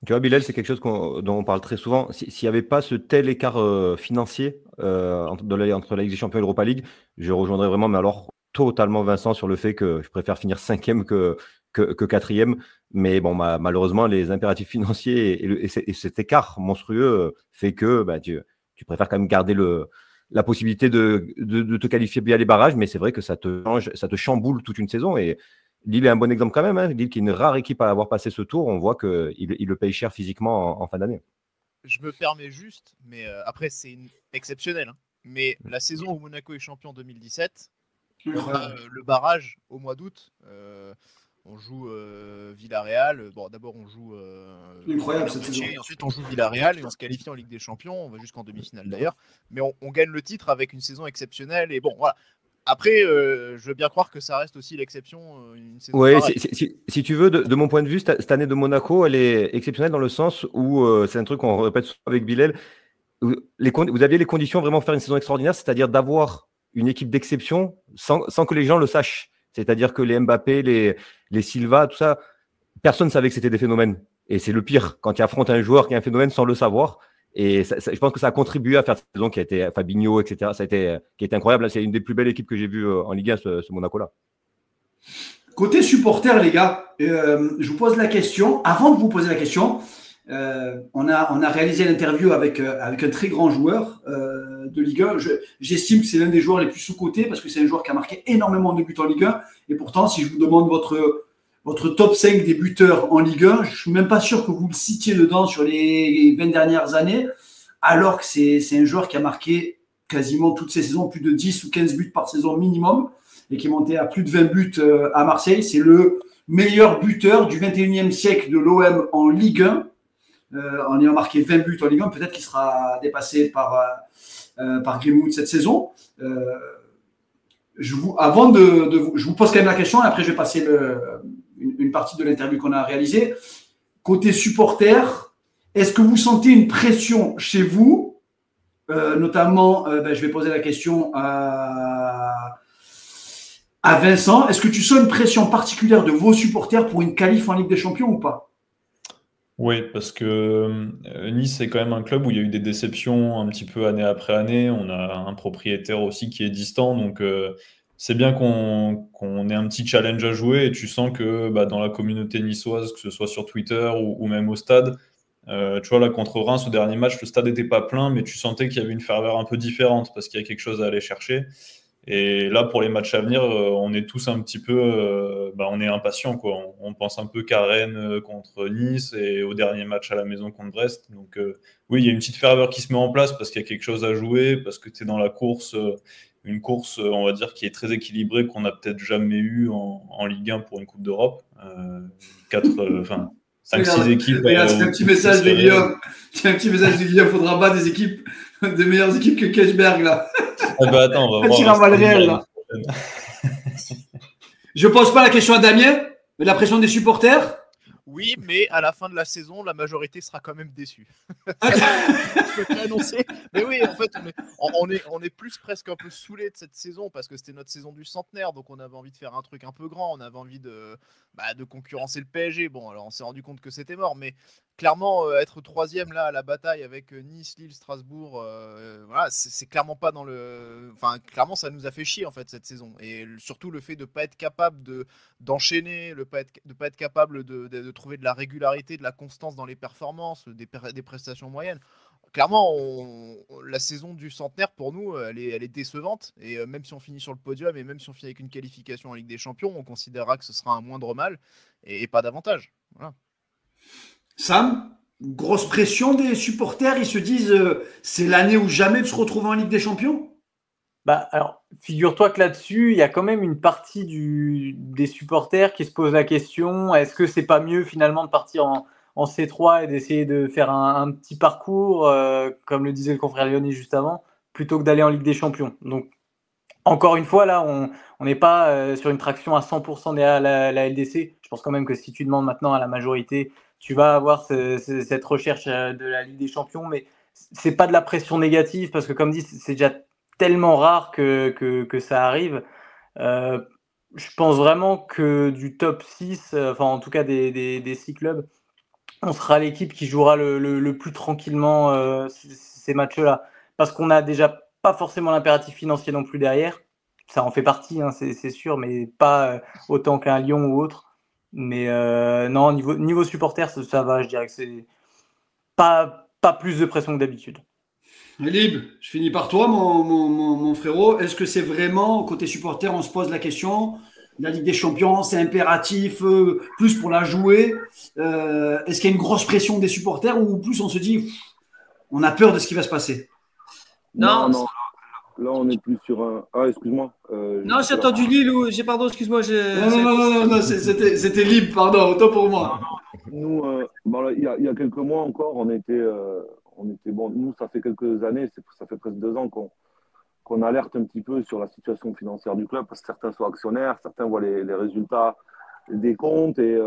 Tu vois, Bilal, c'est quelque chose dont on parle très souvent. S'il n'y avait pas ce tel écart financier entre la Ligue des Champions et l'Europa League, je rejoindrais vraiment, mais alors totalement Vincent sur le fait que je préfère finir 5e que 4e. Mais bon, malheureusement, les impératifs financiers et cet écart monstrueux fait que tu préfères quand même garder la possibilité de te qualifier via les barrages, mais c'est vrai que ça te chamboule toute une saison. Et Lille est un bon exemple quand même. Hein. Lille, qui est une rare équipe à avoir passé ce tour, on voit qu'il le paye cher physiquement en fin d'année.
Je me permets juste, mais après, c'est exceptionnel. Hein. Mais la saison où Monaco est champion en 2017, on a le barrage au mois d'août. On joue Villarreal. Bon, d'abord, on joue.
Incroyable cette saison.
Ensuite, on joue Villarreal et on se qualifie en Ligue des Champions. On va jusqu'en demi-finale d'ailleurs. Mais on gagne le titre avec une saison exceptionnelle. Et bon, voilà. Après, je veux bien croire que ça reste aussi l'exception.
Oui, si tu veux, de mon point de vue, cette année de Monaco, elle est exceptionnelle dans le sens où c'est un truc qu'on répète souvent avec Bilal. Vous aviez les conditions vraiment de faire une saison extraordinaire, c'est-à-dire d'avoir une équipe d'exception sans que les gens le sachent. C'est-à-dire que les Mbappé, les Silva, tout ça, personne ne savait que c'était des phénomènes. Et c'est le pire quand tu affrontes un joueur qui est un phénomène sans le savoir. Et je pense que ça a contribué à faire cette saison qui a été Fabinho, etc. Ça a été, qui a été incroyable. C'est une des plus belles équipes que j'ai vues en Ligue 1, ce Monaco-là.
Côté supporter, les gars, je vous pose la question. Avant de vous poser la question, on a réalisé l'interview avec un très grand joueur de Ligue 1. J'estime que c'est l'un des joueurs les plus sous-cotés parce que c'est un joueur qui a marqué énormément de buts en Ligue 1. Et pourtant, si je vous demande votre top 5 des buteurs en Ligue 1, je ne suis même pas sûr que vous le citiez dedans sur les 20 dernières années, alors que c'est un joueur qui a marqué quasiment toutes ses saisons, plus de 10 ou 15 buts par saison minimum, et qui est monté à plus de 20 buts à Marseille. C'est le meilleur buteur du 21e siècle de l'OM en Ligue 1, en ayant marqué 20 buts en Ligue 1. Peut-être qu'il sera dépassé par Greenwood cette saison. Je vous pose quand même la question, et après je vais passer une partie de l'interview qu'on a réalisée. Côté supporter, est-ce que vous sentez une pression chez vous, notamment, je vais poser la question à Vincent. Est-ce que tu sens une pression particulière de vos supporters pour une qualif en Ligue des Champions ou pas?
Oui, parce que Nice, c'est quand même un club où il y a eu des déceptions un petit peu année après année. On a un propriétaire aussi qui est distant, donc c'est bien qu'on ait un petit challenge à jouer. Et tu sens que dans la communauté niçoise, que ce soit sur Twitter ou même au stade, tu vois, là, contre Reims, au dernier match, le stade n'était pas plein, mais tu sentais qu'il y avait une ferveur un peu différente parce qu'il y a quelque chose à aller chercher. Et là, pour les matchs à venir, on est tous un petit peu, on est impatients, quoi. On pense un peu qu'à Rennes contre Nice et au dernier match à la maison contre Brest. Donc oui, il y a une petite ferveur qui se met en place parce qu'il y a quelque chose à jouer, parce que tu es dans la course, une course, on va dire, qui est très équilibrée, qu'on n'a peut-être jamais eu en Ligue 1 pour une Coupe d'Europe. 5-6 équipes.
Regarde, c'est un petit message de Guillaume. C'est un petit message de Guillaume. Faudra battre des équipes, des meilleures équipes que Kechberg, là.
Attends, on va
voir. Un mal réel, là. Je pose pas la question à Damien, mais la pression des supporters.
Oui, mais à la fin de la saison, la majorité sera quand même déçue. Je peux t'annoncer. Mais oui, en fait, on est plus presque un peu saoulé de cette saison parce que c'était notre saison du centenaire, donc on avait envie de faire un truc un peu grand, on avait envie de concurrencer le PSG. Bon, alors on s'est rendu compte que c'était mort, mais clairement, être troisième là à la bataille avec Nice, Lille, Strasbourg, voilà, c'est clairement pas dans le. Enfin, clairement, ça nous a fait chier en fait cette saison, et surtout le fait de pas être capable d'enchaîner, de pas être capable de trouver de la régularité, de la constance dans les performances, des prestations moyennes. Clairement, la saison du centenaire, pour nous, elle est décevante. Et même si on finit sur le podium et même si on finit avec une qualification en Ligue des Champions, on considérera que ce sera un moindre mal et pas davantage. Voilà.
Sam, grosse pression des supporters. Ils se disent c'est l'année ou jamais de se retrouver en Ligue des Champions?
Alors, figure-toi que là-dessus, il y a quand même une partie des supporters qui se posent la question, est-ce que c'est pas mieux finalement de partir en C3 et d'essayer de faire un petit parcours, comme le disait le confrère Léonie juste avant, plutôt que d'aller en Ligue des Champions. Donc, encore une fois, là, on n'est pas sur une traction à 100% derrière la LDC. Je pense quand même que si tu demandes maintenant à la majorité, tu vas avoir cette recherche de la Ligue des Champions, mais c'est pas de la pression négative, parce que comme dit, c'est déjà tellement rare que ça arrive. Je pense vraiment que du top 6, enfin en tout cas des 6 clubs, on sera l'équipe qui jouera le plus tranquillement ces matchs-là. Parce qu'on n'a déjà pas forcément l'impératif financier non plus derrière. Ça en fait partie, hein, c'est sûr, mais pas autant qu'un Lyon ou autre. Mais non, niveau supporter, ça va, je dirais que c'est pas plus de pression que d'habitude.
Lib, je finis par toi, mon frérot. Est-ce que c'est vraiment, côté supporter, on se pose la question, la Ligue des Champions, c'est impératif, plus pour la jouer. Est-ce qu'il y a une grosse pression des supporters ou plus on se dit, on a peur de ce qui va se passer?
Non. Là, on est plus sur un. Ah, excuse-moi.
Non, j'ai entendu Lille ou. Pardon, excuse-moi.
Non, c'était Lib, pardon, autant pour moi.
Nous, il y a quelques mois encore, on était bon. Nous, ça fait quelques années, ça fait presque 2 ans qu'on alerte un petit peu sur la situation financière du club parce que certains sont actionnaires, certains voient les résultats des comptes et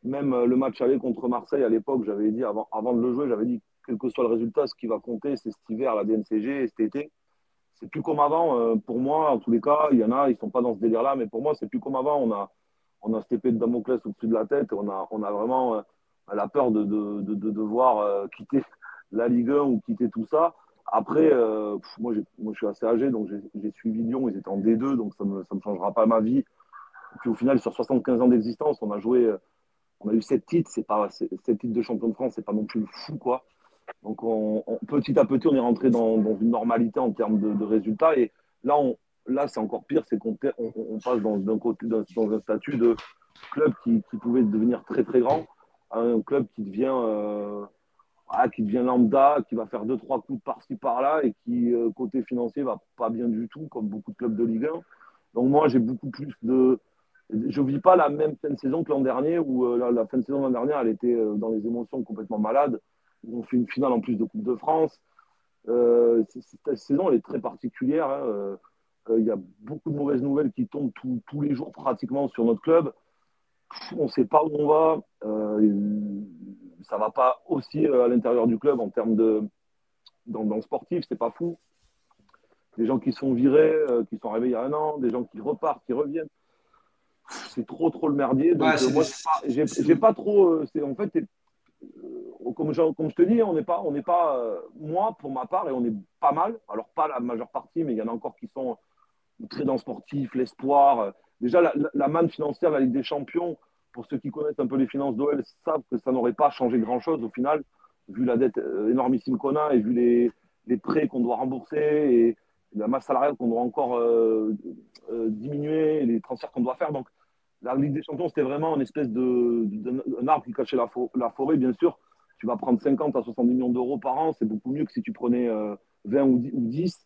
même le match aller contre Marseille à l'époque, j'avais dit avant de le jouer, j'avais dit quel que soit le résultat, ce qui va compter, c'est cet hiver la DNCG et cet été. C'est plus comme avant. Pour moi, en tous les cas, il y en a, ils sont pas dans ce délire-là, mais pour moi, c'est plus comme avant. On a cette épée de Damoclès au-dessus de la tête. On a vraiment elle a peur de devoir quitter la Ligue 1 ou quitter tout ça. Après, moi, je suis assez âgé, donc j'ai suivi Lyon, ils étaient en D2, donc ça me changera pas ma vie. Et puis au final, sur 75 ans d'existence, on a eu 7 titres, 7 titres de champion de France, c'est pas non plus fou, quoi. Donc petit à petit, on est rentré dans une normalité en termes de résultats. Et là, c'est encore pire, c'est qu'on passe dans un statut de club qui pouvait devenir très très grand à un club qui devient lambda, qui va faire 2-3 coups de par-ci par-là et qui, côté financier, va pas bien du tout, comme beaucoup de clubs de Ligue 1. Donc moi, j'ai beaucoup plus de... Je ne vis pas la même fin de saison que l'an dernier, où la fin de saison de l'an dernier, elle était dans les émotions complètement malade. On fait une finale en plus de Coupe de France. Cette saison, elle est très particulière. Hein. Il y a beaucoup de mauvaises nouvelles qui tombent tous les jours pratiquement sur notre club. On ne sait pas où on va. Ça ne va pas aussi à l'intérieur du club en termes dans le sportif, c'est pas fou. Des gens qui sont virés, qui sont arrivés il y a un an, des gens qui repartent, qui reviennent. C'est trop le merdier. Donc moi, j'ai pas trop. En fait, comme je te dis, on n'est pas moi pour ma part, et on est pas mal. Alors pas la majeure partie, mais il y en a encore qui sont très dans le sportif, l'espoir. Déjà la manne financière de la Ligue des Champions. Pour ceux qui connaissent un peu les finances d'OL, savent que ça n'aurait pas changé grand-chose au final, vu la dette énormissime qu'on a et vu les prêts qu'on doit rembourser et la masse salariale qu'on doit encore diminuer, les transferts qu'on doit faire. Donc, la Ligue des Champions, c'était vraiment une espèce d'un arbre qui cachait la forêt, bien sûr. Tu vas prendre 50 à 70 millions d'euros par an, c'est beaucoup mieux que si tu prenais 20 ou 10.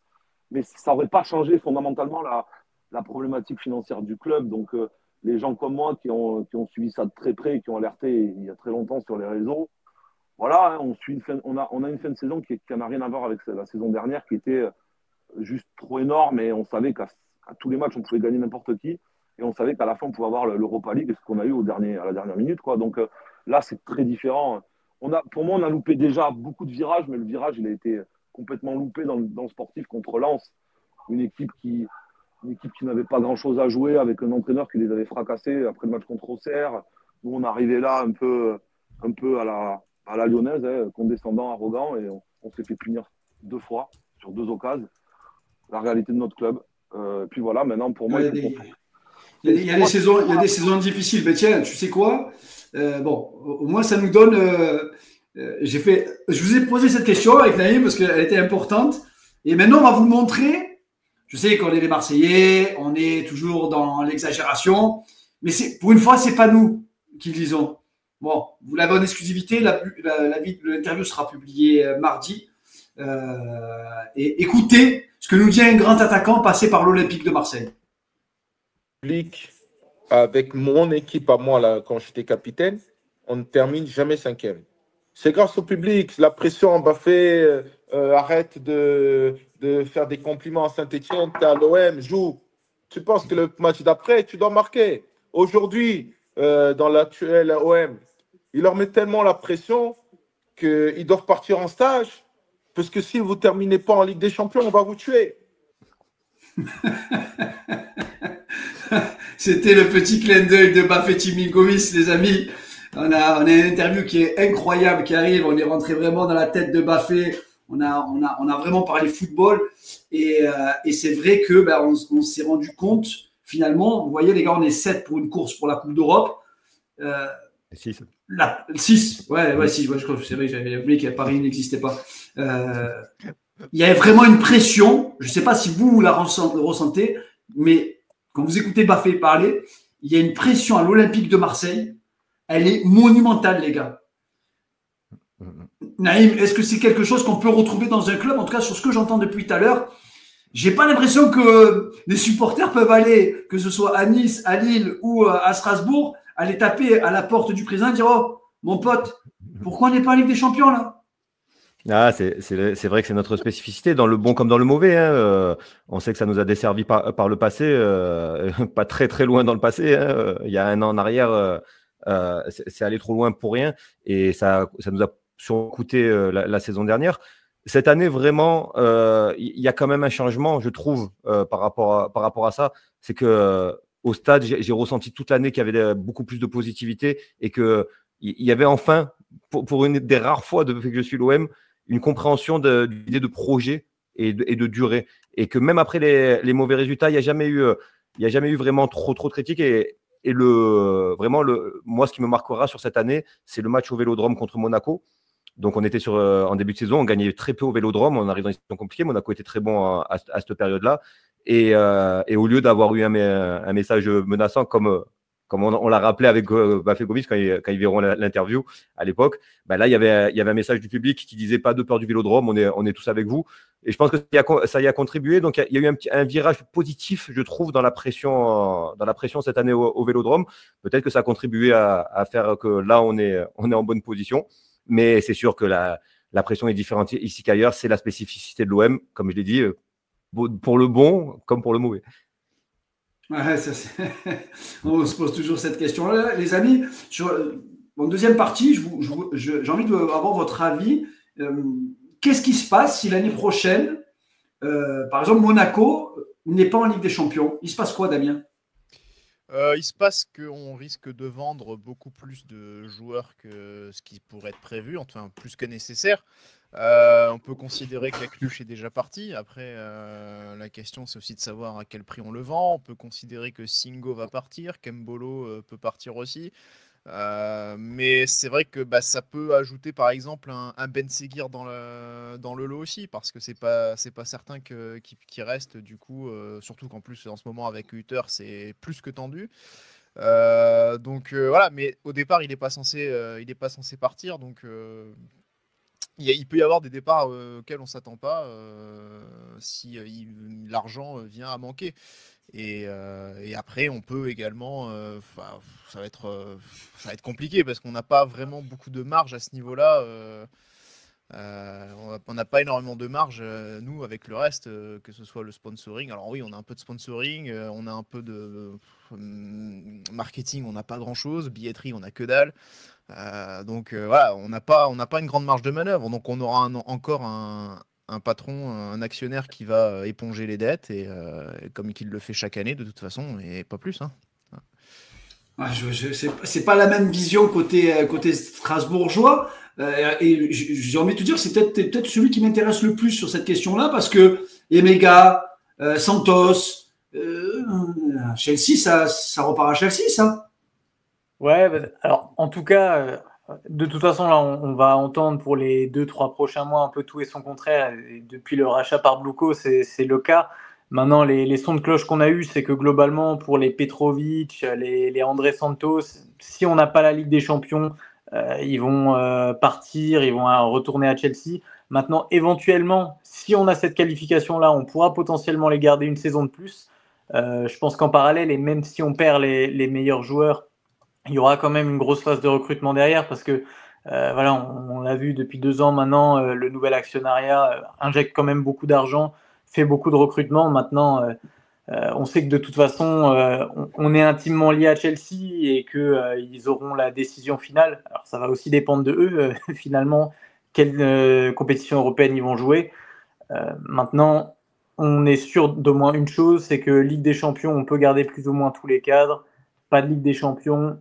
Mais ça n'aurait pas changé fondamentalement la problématique financière du club. Donc, les gens comme moi qui ont suivi ça de très près et qui ont alerté il y a très longtemps sur les réseaux, voilà, hein, on a une fin de saison qui n'a rien à voir avec la saison dernière, qui était juste trop énorme, et on savait qu'à tous les matchs, on pouvait gagner n'importe qui, et on savait qu'à la fin, on pouvait avoir l'Europa League, ce qu'on a eu à la dernière minute, quoi. Donc là, c'est très différent. Pour moi, on a loupé déjà beaucoup de virages, mais le virage, il a été complètement loupé dans le sportif contre Lens, une équipe qui n'avait pas grand-chose à jouer, avec un entraîneur qui les avait fracassés après le match contre Auxerre. Nous, on arrivait là un peu à la lyonnaise, hein, condescendant, arrogant, et on s'est fait punir 2 fois sur 2 occasions. La réalité de notre club. Puis voilà, maintenant, pour moi,
il y a des saisons difficiles. Mais tiens, tu sais quoi, bon, au moins, ça nous donne... je vous ai posé cette question avec Naïm parce qu'elle était importante. Et maintenant, on va vous montrer. Je sais qu'on est les Marseillais, on est toujours dans l'exagération, mais pour une fois, c'est pas nous qui le disons. Bon, vous l'avez en exclusivité, l'interview sera publiée mardi. Et écoutez ce que nous dit un grand attaquant passé par l'Olympique de Marseille.
Avec mon équipe à moi, là, quand j'étais capitaine, on ne termine jamais 5e. C'est grâce au public. La pression, Mbappé, arrête de faire des compliments à Saint-Etienne, tu es à l'OM, joue. Tu penses que le match d'après, tu dois marquer. Aujourd'hui, dans l'actuel OM, il leur met tellement la pression qu'ils doivent partir en stage, parce que si vous ne terminez pas en Ligue des Champions, on va vous tuer.
C'était le petit clin d'œil de Baféti Minkovic, les amis. On a une interview qui est incroyable qui arrive. On est rentré vraiment dans la tête de Bafé. On a vraiment parlé football. Et c'est vrai que on s'est rendu compte, finalement, vous voyez les gars, on est 7 pour une course pour la Coupe d'Europe.
6.
6. Ouais, 6. Ouais, je crois que c'est vrai, j'avais oublié qu'à Paris n'existait pas. Il y avait vraiment une pression. Je ne sais pas si vous la ressentez, mais quand vous écoutez Bafé parler, il y a une pression à l'Olympique de Marseille. Elle est monumentale, les gars. Naïm, est-ce que c'est quelque chose qu'on peut retrouver dans un club? En tout cas, sur ce que j'entends depuis tout à l'heure, j'ai pas l'impression que les supporters peuvent aller, que ce soit à Nice, à Lille ou à Strasbourg, aller taper à la porte du président et dire « Oh, mon pote, pourquoi on n'est pas en Ligue des Champions, là ?»
Ah, c'est vrai que c'est notre spécificité, dans le bon comme dans le mauvais. Hein. On sait que ça nous a desservi par le passé, pas très très loin dans le passé. Hein. Il y a un an en arrière, c'est allé trop loin pour rien, et ça nous a surcoûté la saison dernière. Cette année, vraiment, il y a quand même un changement, je trouve, par rapport à ça. C'est que au stade, j'ai ressenti toute l'année qu'il y avait beaucoup plus de positivité et que il y avait enfin pour une des rares fois depuis que je suis l'OM, une compréhension de l'idée de projet et de durée. Et que même après les mauvais résultats, il n'y a jamais eu vraiment trop de critiques. Et moi, ce qui me marquera sur cette année, c'est le match au Vélodrome contre Monaco. Donc, on était en début de saison, on gagnait très peu au Vélodrome, on arrive dans une situation compliquée. Monaco était très bon à cette période-là. Et au lieu d'avoir eu un message menaçant comme on l'a rappelé avec Bafé Gomis quand ils verront l'interview à l'époque, là, il y avait un message du public qui disait pas de peur du Vélodrome, on est tous avec vous. Et je pense que ça y a contribué. Donc, il y a eu un virage positif, je trouve, dans la pression cette année au Vélodrome. Peut-être que ça a contribué à faire que là, on est en bonne position. Mais c'est sûr que la pression est différente ici qu'ailleurs. C'est la spécificité de l'OM, comme je l'ai dit, pour le bon comme pour le mauvais.
Ouais, on se pose toujours cette question-là. Les amis, en deuxième partie, j'ai envie d'avoir votre avis. Qu'est-ce qui se passe si l'année prochaine, par exemple, Monaco n'est pas en Ligue des Champions? Il se passe quoi, Damien?
Il se passe qu'on risque de vendre beaucoup plus de joueurs que ce qui pourrait être prévu, enfin plus que nécessaire. On peut considérer que la Cluche est déjà partie. Après, la question, c'est aussi de savoir à quel prix on le vend. On peut considérer que Singo va partir, Kembolo peut partir aussi. Mais c'est vrai que ça peut ajouter par exemple un Ben Seguir dans le lot aussi, parce que c'est pas certain qu'il reste du coup, surtout qu'en plus en ce moment avec Hutter c'est plus que tendu. Donc voilà, mais au départ il est pas censé partir, donc il peut y avoir des départs auxquels on s'attend pas si l'argent vient à manquer. Et après, on peut également, ça va être compliqué parce qu'on n'a pas vraiment beaucoup de marge à ce niveau-là. On n'a pas énormément de marge, nous, avec le reste, que ce soit le sponsoring. Alors oui, on a un peu de sponsoring, on a un peu de marketing, on n'a pas grand-chose. Billetterie, on n'a que dalle. Donc voilà, on n'a pas une grande marge de manœuvre. Donc on aura encore un patron, un actionnaire qui va éponger les dettes, et comme il le fait chaque année de toute façon, et pas plus. Hein.
C'est pas la même vision côté strasbourgeois. Et j'ai envie de te dire, c'est peut-être celui qui m'intéresse le plus sur cette question-là, parce que Emega, Santos, Chelsea, ça repart à Chelsea, ça.
Ouais, alors en tout cas, de toute façon, là, on va entendre pour les 2-3 prochains mois un peu tout et son contraire. Et depuis le rachat par Bluco, c'est le cas. Maintenant, les sons de cloche qu'on a eus, c'est que globalement, pour les Petrovic, les André Santos, si on n'a pas la Ligue des Champions, ils vont partir, ils vont retourner à Chelsea. Maintenant, éventuellement, si on a cette qualification-là, on pourra potentiellement les garder une saison de plus. Je pense qu'en parallèle, et même si on perd les meilleurs joueurs, il y aura quand même une grosse phase de recrutement derrière, parce que voilà, on l'a vu depuis 2 ans maintenant, le nouvel actionnariat injecte quand même beaucoup d'argent, fait beaucoup de recrutement. Maintenant, on sait que de toute façon, on est intimement lié à Chelsea et qu'ils auront la décision finale. Alors ça va aussi dépendre de eux, finalement, quelle compétition européenne ils vont jouer. Maintenant, on est sûr d'au moins une chose, c'est que Ligue des Champions, on peut garder plus ou moins tous les cadres. Pas de Ligue des Champions,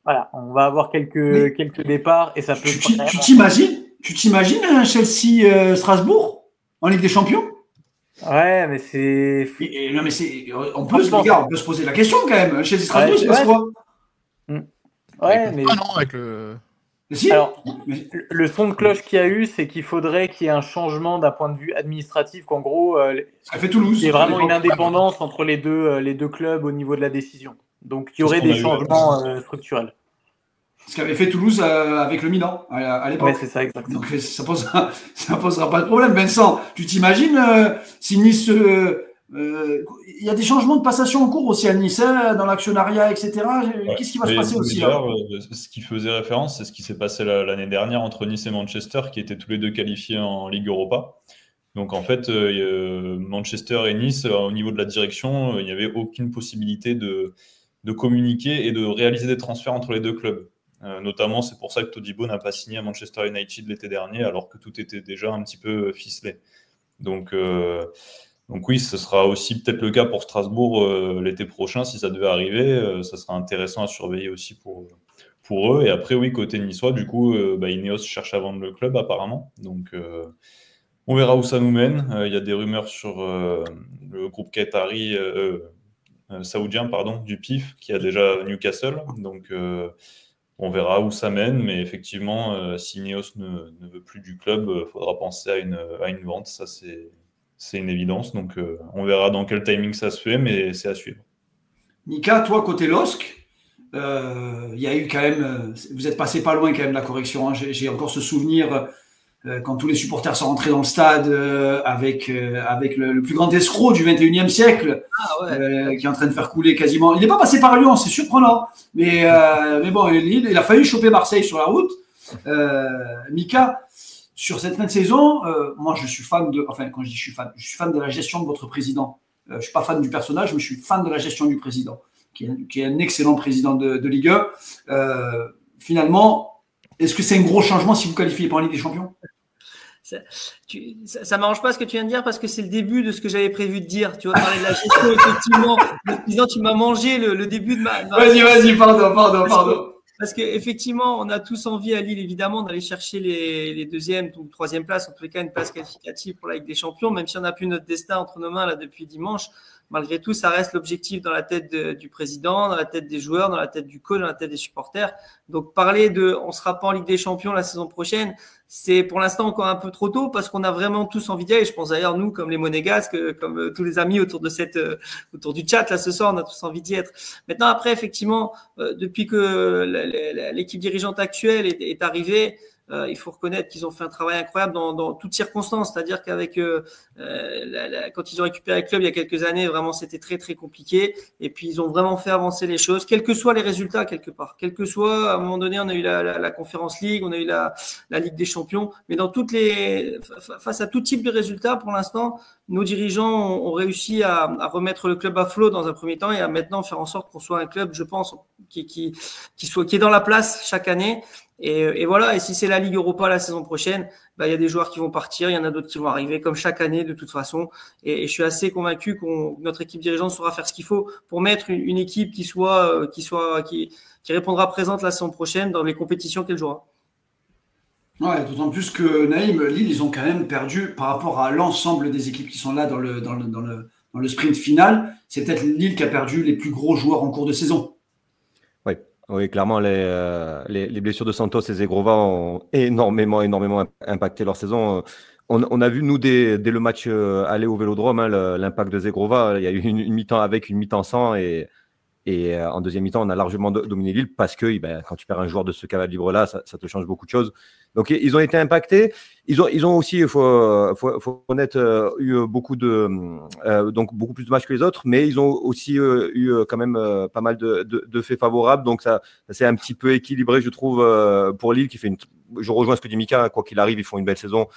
voilà, on va avoir quelques départs, et ça peut.
Tu t'imagines un Chelsea-Strasbourg en Ligue des Champions?
Ouais, mais c'est.
Non, mais on peut se poser la question quand même. Chelsea-Strasbourg, c'est pas quoi?
Ouais, mais.
Ah non, avec le.
Si.
Alors, le son de cloche qu'il y a eu, c'est qu'il faudrait qu'il y ait un changement d'un point de vue administratif, qu'en gros,
ça fait Toulouse.
Il y a vraiment une indépendance entre les deux clubs au niveau de la décision. Donc, il y aurait des changements structurels.
Ce qu'avait fait Toulouse avec le Milan à l'époque.
Oui, c'est ça, exactement.
Donc, ça posera pas de problème. Vincent, tu t'imagines si Nice. Il y a des changements de passation en cours aussi à Nice, dans l'actionnariat, etc.
Ouais.
Qu'est-ce qui va se passer aussi là?
Ce qui faisait référence, c'est ce qui s'est passé l'année dernière entre Nice et Manchester, qui étaient tous les deux qualifiés en Ligue Europa. Donc en fait, Manchester et Nice, au niveau de la direction, il n'y avait aucune possibilité de communiquer et de réaliser des transferts entre les deux clubs. Notamment, c'est pour ça que Todibo n'a pas signé à Manchester United l'été dernier, alors que tout était déjà un petit peu ficelé. Donc oui, ce sera aussi peut-être le cas pour Strasbourg l'été prochain, si ça devait arriver. Ça sera intéressant à surveiller aussi pour eux. Et après, oui, côté niçois, du coup, Ineos cherche à vendre le club apparemment. Donc, on verra où ça nous mène. Il y a des rumeurs sur le groupe qatari saoudien, pardon, du PIF, qui a déjà Newcastle. Donc, on verra où ça mène. Mais effectivement, si Ineos ne veut plus du club, il faudra penser à une vente. Ça, c'est une évidence. Donc, on verra dans quel timing ça se fait, mais c'est à suivre.
Mika, toi, côté LOSC, il y a eu quand même, vous êtes passé pas loin quand même de la correction. Hein. J'ai encore ce souvenir quand tous les supporters sont rentrés dans le stade avec le plus grand escroc du 21e siècle, qui est en train de faire couler quasiment. Il n'est pas passé par Lyon, c'est surprenant. Mais bon, il a failli choper Marseille sur la route. Mika, sur cette fin de saison, moi je suis fan de, enfin quand je dis je suis fan de la gestion de votre président. Je ne suis pas fan du personnage, mais je suis fan de la gestion du président, qui est un excellent président de Ligue 1. Finalement, est-ce que c'est un gros changement si vous qualifiez pas en Ligue des Champions?
Ça m'arrange pas ce que tu viens de dire parce que c'est le début de ce que j'avais prévu de dire. Tu vas parler de la gestion, effectivement. Le président, tu m'as mangé le début de ma...
Vas-y, pardon.
Parce qu'effectivement, on a tous envie à Lille, évidemment, d'aller chercher les deuxième ou troisième places, en tous les cas, une place qualificative pour la Ligue des Champions, même si on n'a plus notre destin entre nos mains là depuis dimanche. Malgré tout, ça reste l'objectif dans la tête du président, dans la tête des joueurs, dans la tête du coach, dans la tête des supporters. Donc, parler on sera pas en Ligue des Champions la saison prochaine, c'est pour l'instant encore un peu trop tôt parce qu'on a vraiment tous envie d'y aller. Je pense d'ailleurs, nous, comme les Monégasques, comme tous les amis autour du chat, là, ce soir, on a tous envie d'y être. Maintenant, après, effectivement, depuis que l'équipe dirigeante actuelle est arrivée, il faut reconnaître qu'ils ont fait un travail incroyable dans toutes circonstances. C'est-à-dire qu'avec quand ils ont récupéré le club il y a quelques années, vraiment c'était très très compliqué. Et puis ils ont vraiment fait avancer les choses, quels que soient les résultats quelque part. Quel que soit, à un moment donné, on a eu la Conference League, on a eu la Ligue des Champions. Mais face à tout type de résultats, pour l'instant, nos dirigeants ont réussi à remettre le club à flot dans un premier temps et à maintenant faire en sorte qu'on soit un club, je pense, qui est dans la place chaque année. Et voilà, et si c'est la Ligue Europa la saison prochaine, il y a des joueurs qui vont partir, il y en a d'autres qui vont arriver, comme chaque année de toute façon. Et je suis assez convaincu que notre équipe dirigeante saura faire ce qu'il faut pour mettre une équipe qui répondra présente la saison prochaine dans les compétitions qu'elle jouera.
Ouais, d'autant plus que Naïm, Lille, ils ont quand même perdu par rapport à l'ensemble des équipes qui sont là dans le sprint final. C'est peut-être Lille qui a perdu les plus gros joueurs en cours de saison.
Oui, clairement, les blessures de Santos et Zegrova ont énormément impacté leur saison. On a vu, nous, dès le match aller au Vélodrome, l'impact de Zegrova. Il y a eu une mi-temps avec, une mi-temps sans. Et en deuxième mi-temps, on a largement dominé Lille parce que quand tu perds un joueur de ce calibre-là, ça te change beaucoup de choses. Donc, ils ont été impactés. Ils ont aussi, il faut reconnaître, eu beaucoup beaucoup plus de matchs que les autres, mais ils ont aussi eu quand même pas mal de faits favorables. Donc, ça s'est un petit peu équilibré, je trouve, pour Lille, qui fait je rejoins ce que dit Mika, quoi qu'il arrive, ils font une belle saison.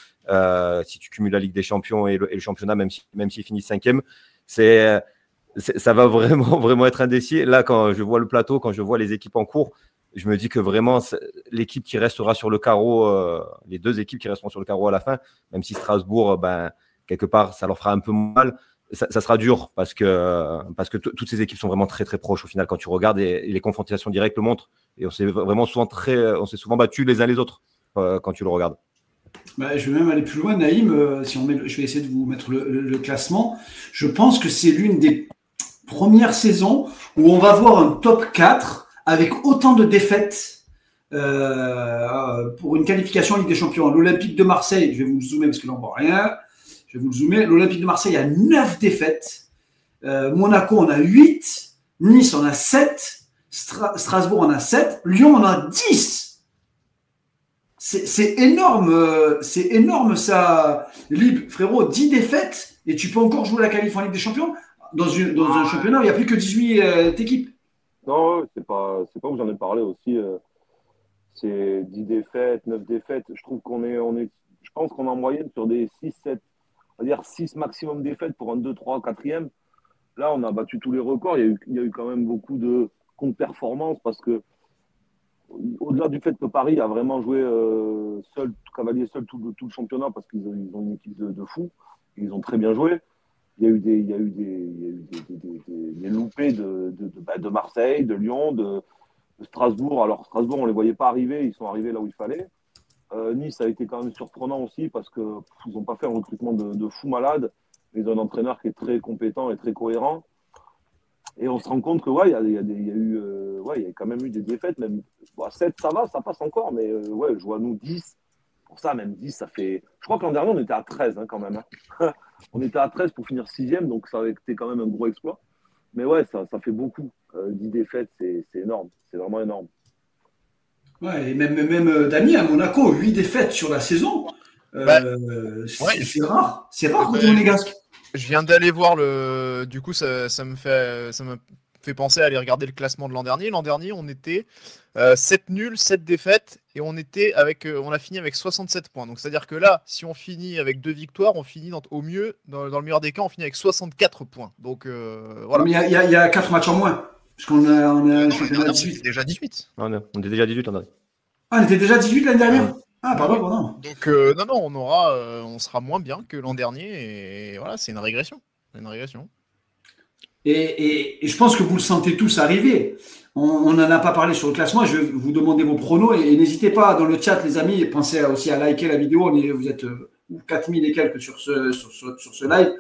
Si tu cumules la Ligue des Champions et le championnat, même s'ils finissent 5e, ça va vraiment être indécis. Là, quand je vois le plateau, quand je vois les équipes en cours, je me dis que vraiment, l'équipe qui restera sur le carreau, les deux équipes qui resteront sur le carreau à la fin, même si Strasbourg, quelque part, ça leur fera un peu mal, ça sera dur parce que toutes ces équipes sont vraiment très, très proches au final quand tu regardes et les confrontations directes le montrent. Et on s'est souvent battus les uns les autres quand tu le regardes.
Je vais même aller plus loin, Naïm. Je vais essayer de vous mettre le classement. Je pense que c'est l'une des premières saisons où on va voir un top 4 avec autant de défaites pour une qualification en Ligue des Champions. L'Olympique de Marseille, je vais vous le zoomer parce que là on ne voit rien. Je vais vous le zoomer. L'Olympique de Marseille a 9 défaites. Monaco en a 8. Nice en a 7. Strasbourg en a 7. Lyon en a 10. C'est énorme ça. Lille, frérot, 10 défaites et tu peux encore jouer la qualif en Ligue des Champions dans un championnat où il n'y a plus que 18 équipes.
Non, c'est pas où j'en ai parlé aussi. C'est 10 défaites, 9 défaites. Je trouve je pense qu'on est en moyenne sur des 6, 7, on va dire 6 maximum défaites pour un 2, 3, 4e. Là, on a battu tous les records. Il y a eu quand même beaucoup de contre-performances parce que au-delà du fait que Paris a vraiment joué cavalier seul tout le championnat parce qu'ils ont une équipe de fous, ils ont très bien joué. Il y a eu des loupés de Marseille, de Lyon, Strasbourg, alors Strasbourg, on ne les voyait pas arriver, ils sont arrivés là où il fallait. Nice a été quand même surprenant aussi parce qu'ils n'ont pas fait un recrutement de fou malade. Ils ont un entraîneur qui est très compétent et très cohérent. Et on se rend compte que ouais, il y a quand même eu des défaites. Même 7, ça va, ça passe encore. Mais ouais, je vois nous 10. Pour ça, même 10, ça fait. Je crois que l'an dernier, on était à 13 quand même. On était à 13 pour finir 6e, donc ça a été quand même un gros exploit. Mais ouais, ça fait beaucoup. 10 défaites, c'est énorme. C'est vraiment énorme.
Ouais, et même Dany à Monaco, 8 défaites sur la saison. C'est rare. C'est rare côté monégasque.
Je viens d'aller voir le. Du coup, ça me fait penser à aller regarder le classement de l'an dernier. L'an dernier, on était 7 nuls, 7 défaites, et on a fini avec 67 points. Donc, c'est-à-dire que là, si on finit avec 2 victoires, on finit au mieux, dans le meilleur des cas, on finit avec 64 points. Donc, voilà.
Mais il y a 4 matchs en moins. Parce qu'on a un championnat
18. Déjà 18.
On était déjà 18 l'an dernier.
Ah, on était déjà 18 l'année dernière. Ah, pardon.
Donc, non, on sera moins bien que l'an dernier. Et voilà, c'est une régression.
Et je pense que vous le sentez tous arriver. On n'en a pas parlé sur le classement. Je vais vous demander vos pronos. Et n'hésitez pas dans le chat, les amis. Pensez aussi à liker la vidéo. Vous êtes 4000 et quelques sur ce live.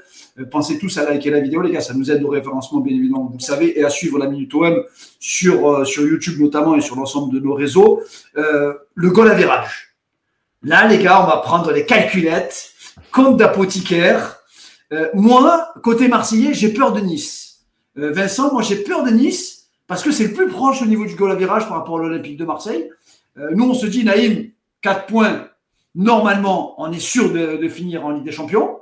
Pensez tous à liker la vidéo, les gars. Ça nous aide au référencement, bien évidemment. Vous le savez. Et à suivre la Minute OM sur YouTube notamment et sur l'ensemble de nos réseaux. Le goal average. Là, les gars, on va prendre les calculettes, compte d'apothicaire. Moi, côté marseillais, j'ai peur de Nice. Vincent, moi, j'ai peur de Nice parce que c'est le plus proche au niveau du goal average par rapport à l'Olympique de Marseille. Nous, on se dit, Naïm, 4 points, normalement, on est sûr de finir en Ligue des Champions.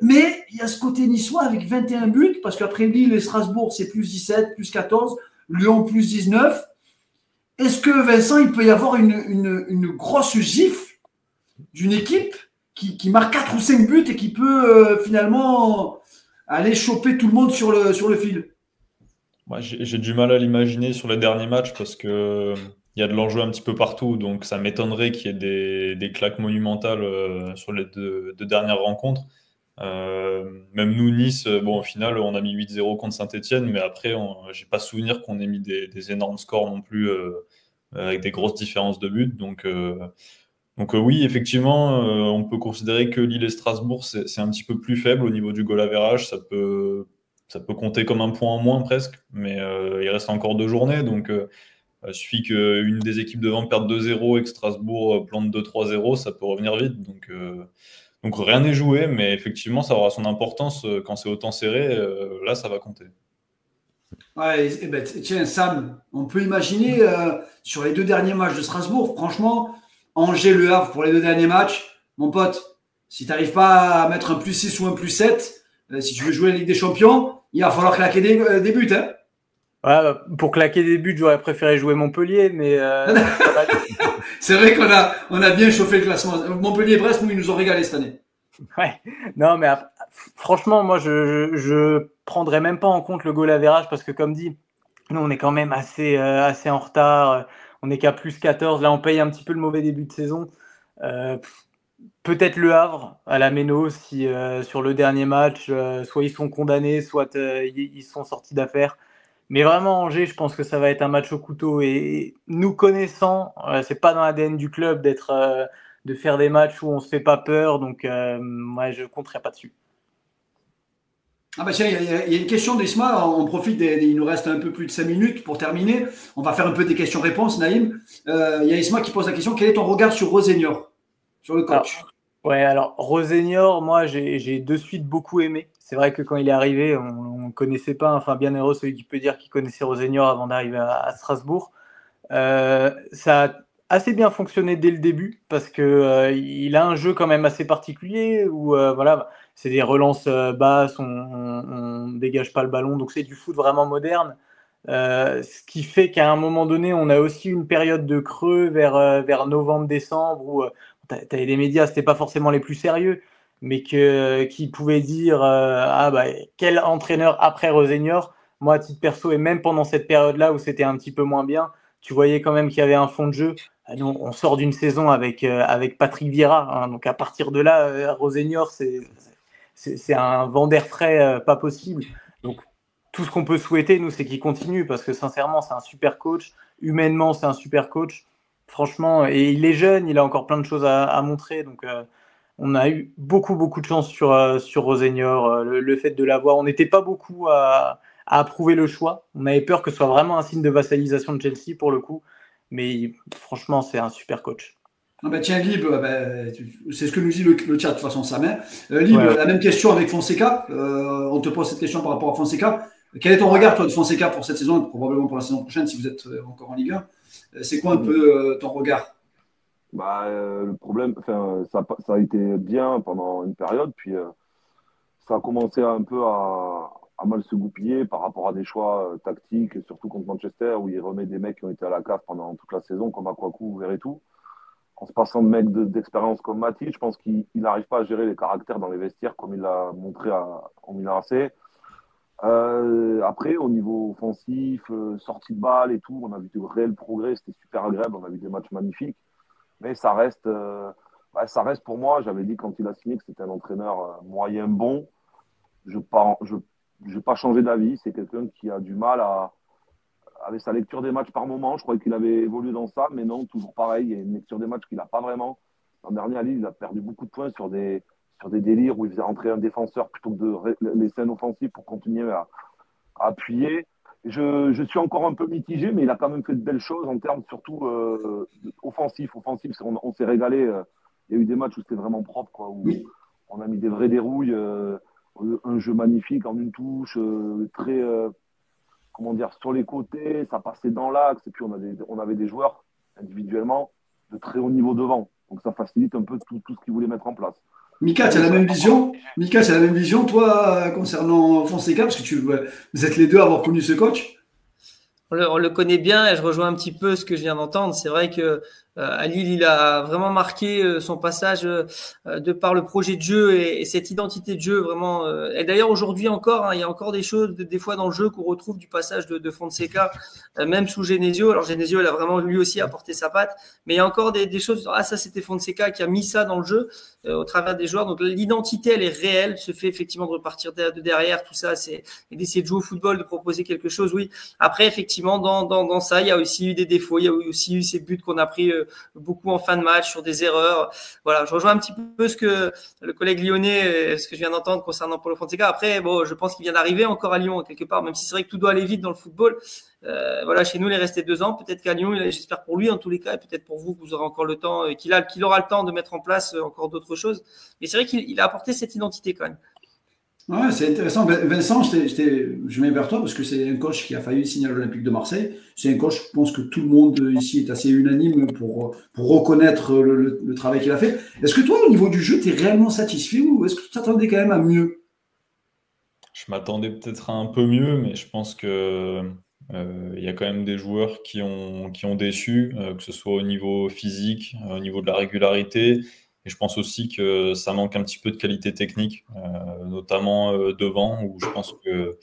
Mais il y a ce côté niçois avec 21 buts parce qu'après Lille et Strasbourg, c'est plus 17, plus 14, Lyon plus 19. Est-ce que, Vincent, il peut y avoir une grosse gifle d'une équipe qui marque 4 ou 5 buts et qui peut finalement aller choper tout le monde sur le fil?
Moi, j'ai du mal à l'imaginer sur les derniers matchs parce que il y a de l'enjeu un petit peu partout, donc ça m'étonnerait qu'il y ait des claques monumentales sur les deux dernières rencontres. Même nous, Nice, au final, on a mis 8-0 contre Saint-Etienne, mais après, j'ai pas souvenir qu'on ait mis des énormes scores non plus avec des grosses différences de buts. Donc oui, effectivement, on peut considérer que Lille et Strasbourg, c'est un petit peu plus faible au niveau du goal average. Ça peut compter comme un point en moins presque, mais il reste encore 2 journées. Donc il suffit qu'une des équipes devant perde 2-0 et que Strasbourg plante 2-3-0, ça peut revenir vite. Donc rien n'est joué, mais effectivement, ça aura son importance quand c'est autant serré. Là, ça va compter.
Ouais, tiens, Sam, on peut imaginer sur les 2 derniers matchs de Strasbourg, franchement, Angers-Le Havre pour les 2 derniers matchs, mon pote, si tu n'arrives pas à mettre un plus 6 ou un plus 7, si tu veux jouer la Ligue des Champions, il va falloir claquer des buts. Hein.
Ouais, pour claquer des buts, j'aurais préféré jouer Montpellier, mais
c'est vrai qu'on a bien chauffé le classement. Montpellier-Brest, nous, ils nous ont régalé cette année.
Ouais, non, mais franchement, moi, je prendrais même pas en compte le goal average parce que, comme dit, nous, on est quand même assez en retard. On est qu'à plus 14. Là, on paye un petit peu le mauvais début de saison. Peut-être Le Havre à la Méno si sur le dernier match, soit ils sont condamnés, soit ils sont sortis d'affaire. Mais vraiment, Angers, je pense que ça va être un match au couteau. Et nous connaissant, c'est pas dans l'ADN du club de faire des matchs où on se fait pas peur. Donc, moi, je compterai pas dessus.
Ah bah tiens, il y a une question d'Isma, on profite, il nous reste un peu plus de 5 minutes pour terminer. On va faire un peu des questions-réponses, Naïm. Il y a Isma qui pose la question, quel est ton regard sur Rosenior, sur le coach?
Alors Rosenior, moi j'ai de suite beaucoup aimé. C'est vrai que quand il est arrivé, on ne connaissait pas, enfin bien heureux celui qui peut dire qu'il connaissait Rosenior avant d'arriver à Strasbourg. Ça a assez bien fonctionné dès le début parce que il a un jeu quand même assez particulier où voilà, c'est des relances basses, on dégage pas le ballon, donc c'est du foot vraiment moderne. Ce qui fait qu'à un moment donné, on a aussi une période de creux vers novembre-décembre où t'avais des médias, c'était pas forcément les plus sérieux, mais qui pouvaient dire quel entraîneur après Rosenior. Moi, à titre perso, et même pendant cette période-là où c'était un petit peu moins bien, tu voyais quand même qu'il y avait un fond de jeu. Nous, on sort d'une saison avec Patrick Vieira, hein, donc à partir de là, Rosenior, c'est un vent d'air frais pas possible. Donc tout ce qu'on peut souhaiter, nous, c'est qu'il continue parce que sincèrement, c'est un super coach. humainement, c'est un super coach. Franchement, et il est jeune, il a encore plein de choses à montrer. Donc, on a eu beaucoup de chance sur Rosenior. Le fait de l'avoir, on n'était pas beaucoup à approuver le choix. On avait peur que ce soit vraiment un signe de vassalisation de Chelsea pour le coup. Mais franchement, c'est un super coach.
Ah bah tiens, Lib, c'est ce que nous dit le chat de toute façon, Sam. Lib, la même question avec Fonseca. On te pose cette question par rapport à Fonseca. Quel est ton regard, toi, de Fonseca pour cette saison et probablement pour la saison prochaine si vous êtes encore en Ligue 1? C'est quoi un peu ton regard?
Le problème, ça a été bien pendant une période, puis ça a commencé un peu à mal se goupiller par rapport à des choix tactiques, et surtout contre Manchester, où il remet des mecs qui ont été à la cave pendant toute la saison, comme Akwaku, Verretou. En se passant de mecs d'expérience comme Mati, je pense qu'il n'arrive pas à gérer les caractères dans les vestiaires comme il l'a montré en Milan AC. Après, au niveau offensif, sortie de balle et tout, on a vu de réels progrès, c'était super agréable, on a vu des matchs magnifiques. Mais ça reste pour moi, j'avais dit quand il a signé que c'était un entraîneur moyen bon. Je n'ai pas changé d'avis, c'est quelqu'un qui a du mal avec sa lecture des matchs par moment. Je croyais qu'il avait évolué dans ça, mais non, toujours pareil, il y a une lecture des matchs qu'il n'a pas vraiment. L'an dernier, à Lille, il a perdu beaucoup de points sur des délires où il faisait rentrer un défenseur plutôt que de laisser un offensif pour continuer à appuyer. Je suis encore un peu mitigé, mais il a quand même fait de belles choses en termes surtout offensifs. On s'est régalé. Il y a eu des matchs où c'était vraiment propre, quoi, où on a mis des vraies dérouilles, un jeu magnifique en une touche, très, sur les côtés, ça passait dans l'axe, et puis on avait des joueurs individuellement de très haut niveau devant. Donc ça facilite un peu tout ce qu'ils voulaient mettre en place.
Mika, tu as la même vision? Mika, tu as la même vision, toi, concernant Fonseca, parce que vous êtes les deux à avoir connu ce coach?
On le connaît bien et je rejoins un petit peu ce que je viens d'entendre. C'est vrai que à Lille, il a vraiment marqué son passage de par le projet de jeu et cette identité de jeu vraiment. Et d'ailleurs aujourd'hui encore, il y a encore des choses des fois dans le jeu qu'on retrouve du passage de Fonseca, même sous Genesio. Alors Genesio, il a vraiment lui aussi apporté sa patte, mais il y a encore des choses. Ah, ça c'était Fonseca qui a mis ça dans le jeu au travers des joueurs. Donc l'identité, elle est réelle. Se fait effectivement de repartir de derrière, tout ça, c'est d'essayer de jouer au football, de proposer quelque chose. Oui. Après, effectivement, dans ça, il y a aussi eu des défauts. Il y a aussi eu ces buts qu'on a pris beaucoup en fin de match sur des erreurs. Voilà, je rejoins un petit peu ce que le collègue lyonnais, ce que je viens d'entendre concernant Paulo Fonseca. Après, bon, je pense qu'il vient d'arriver encore à Lyon quelque part, même si c'est vrai que tout doit aller vite dans le football. Voilà, chez nous, il est resté 2 ans. Peut-être qu'à Lyon, j'espère pour lui en tous les cas, et peut-être pour vous, que vous aurez encore le temps, qu'il aura le temps de mettre en place encore d'autres choses. Mais c'est vrai qu'il a apporté cette identité quand même.
Ouais, c'est intéressant. Vincent, je mets vers toi parce que c'est un coach qui a failli signer à l'Olympique de Marseille. C'est un coach, je pense que tout le monde ici est assez unanime pour reconnaître le travail qu'il a fait. Est-ce que toi, au niveau du jeu, tu es réellement satisfait ou est-ce que tu t'attendais quand même à mieux?
Je m'attendais peut-être à un peu mieux, mais je pense que il y a quand même des joueurs qui ont déçu, que ce soit au niveau physique, au niveau de la régularité. Et je pense aussi que ça manque un petit peu de qualité technique, notamment devant, où je pense que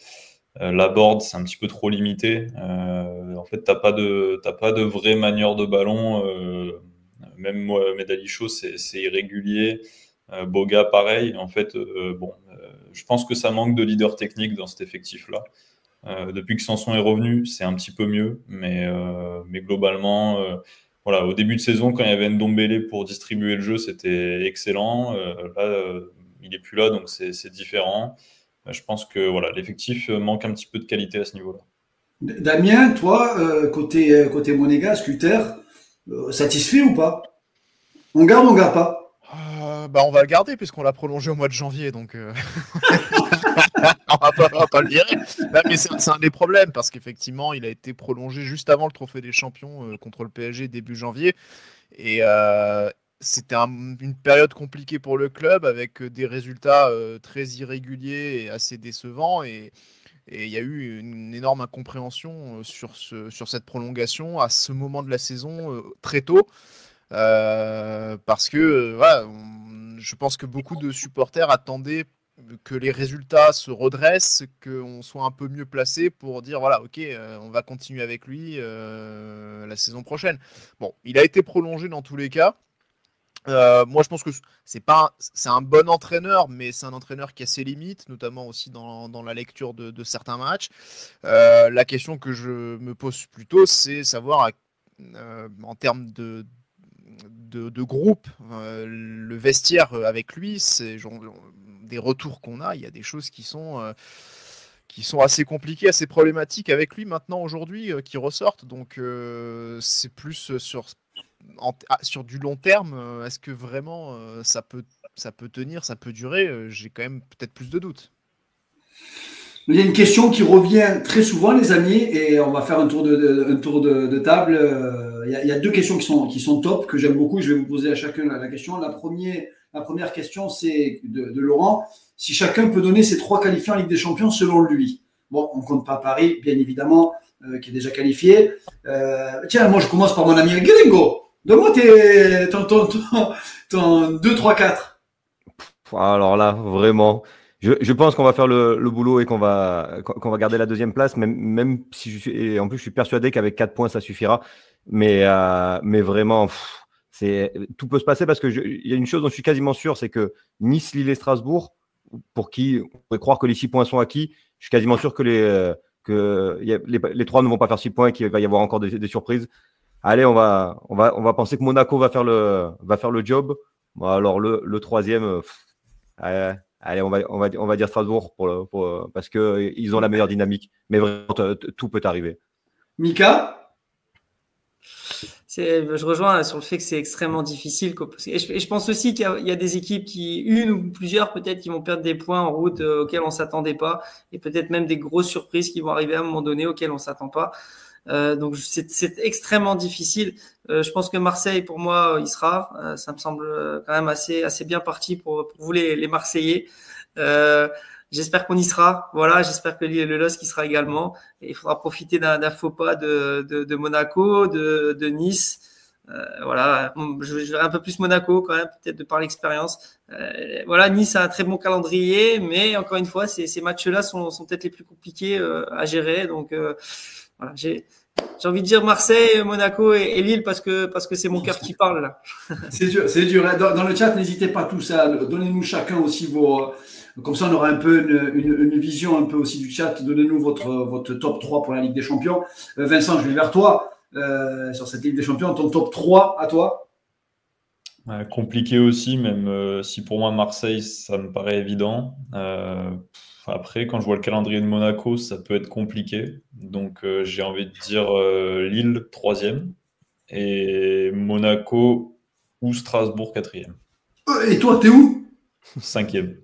la board, c'est un petit peu trop limité. En fait, t'as pas de vraie manière de ballon. Même Mohamed Ali Chaud, c'est irrégulier. Boga, pareil. En fait, je pense que ça manque de leader technique dans cet effectif-là. Depuis que Sanson est revenu, c'est un petit peu mieux, mais globalement, voilà, au début de saison, quand il y avait Ndombele pour distribuer le jeu, c'était excellent. Là, il n'est plus là, donc c'est différent. Je pense que voilà, l'effectif manque un petit peu de qualité à ce niveau-là.
Damien, toi, côté Monégas, Cutter, satisfait ou pas? On garde ou on garde pas?
On va le garder puisqu'on l'a prolongé au mois de janvier, donc on va pas le virer. Non, mais c'est un des problèmes parce qu'effectivement, il a été prolongé juste avant le Trophée des Champions contre le PSG début janvier. Et c'était une période compliquée pour le club avec des résultats très irréguliers et assez décevants. Et il y a eu une énorme incompréhension sur cette prolongation à ce moment de la saison très tôt. Parce que voilà, je pense que beaucoup de supporters attendaient que les résultats se redressent, qu'on soit un peu mieux placé pour dire voilà, ok, on va continuer avec lui la saison prochaine. Bon, il a été prolongé dans tous les cas. Moi, je pense que c'est un bon entraîneur, mais c'est un entraîneur qui a ses limites, notamment aussi dans la lecture de certains matchs. La question que je me pose plutôt, c'est savoir en termes de groupe, le vestiaire avec lui, c'est des retours qu'on a. Il y a des choses qui sont assez compliquées, assez problématiques avec lui maintenant aujourd'hui, qui ressortent. Donc c'est plus sur du long terme, est-ce que vraiment ça peut tenir, ça peut durer? J'ai quand même peut-être plus de doutes.
Il y a une question qui revient très souvent, les amis, et on va faire un tour de table. Il y a deux questions qui sont top, que j'aime beaucoup. Je vais vous poser à chacun la question. La première question, c'est de Laurent. Si chacun peut donner ses 3 qualifiants en Ligue des Champions selon lui. Bon, on ne compte pas Paris, bien évidemment, qui est déjà qualifié. Tiens, moi, je commence par mon ami Gringo. Donne-moi ton 2, 3, 4.
Alors là, vraiment, je pense qu'on va faire le boulot et qu'on va garder la 2e place, même si et en plus, je suis persuadé qu'avec 4 points, ça suffira. Mais vraiment, tout peut se passer parce il y a une chose dont je suis quasiment sûr, c'est que Nice, Lille et Strasbourg, pour qui on pourrait croire que les 6 points sont acquis, je suis quasiment sûr que les 3 ne vont pas faire 6 points et qu'il va y avoir encore des surprises. Allez, on va penser que Monaco va faire le job. Bon, alors le 3e, allez, on va dire Strasbourg parce que ils ont la meilleure dynamique. Mais vraiment, tout peut arriver.
Mika?
Je rejoins sur le fait que c'est extrêmement difficile. Et je pense aussi qu'il y a des équipes une ou plusieurs peut-être qui vont perdre des points en route auxquels on ne s'attendait pas, et peut-être même des grosses surprises qui vont arriver à un moment donné auxquelles on ne s'attend pas. Donc c'est extrêmement difficile. Je pense que Marseille, pour moi, il sera. Ça me semble quand même assez bien parti pour vous les Marseillais. J'espère qu'on y sera. Voilà, j'espère que le LOSC y sera également. Et il faudra profiter d'un faux pas de Monaco, de Nice. Voilà, je verrai un peu plus Monaco quand même, peut-être de par l'expérience. Voilà, Nice a un très bon calendrier, mais encore une fois, ces matchs-là sont peut-être les plus compliqués à gérer. Donc voilà, j'ai envie de dire Marseille, Monaco et Lille parce que c'est mon cœur qui parle là.
C'est dur. Dans le chat, n'hésitez pas tous à donnez-nous chacun aussi comme ça on aura un peu une vision un peu aussi du chat. Donnez-nous votre top 3 pour la Ligue des Champions. Vincent, je vais vers toi sur cette Ligue des Champions. Ton top 3 à toi?
Compliqué aussi, même si pour moi Marseille, ça me paraît évident. Après, quand je vois le calendrier de Monaco, ça peut être compliqué. Donc, j'ai envie de dire Lille, 3e. Et Monaco ou Strasbourg, 4e.
Et toi, t'es où?
5e.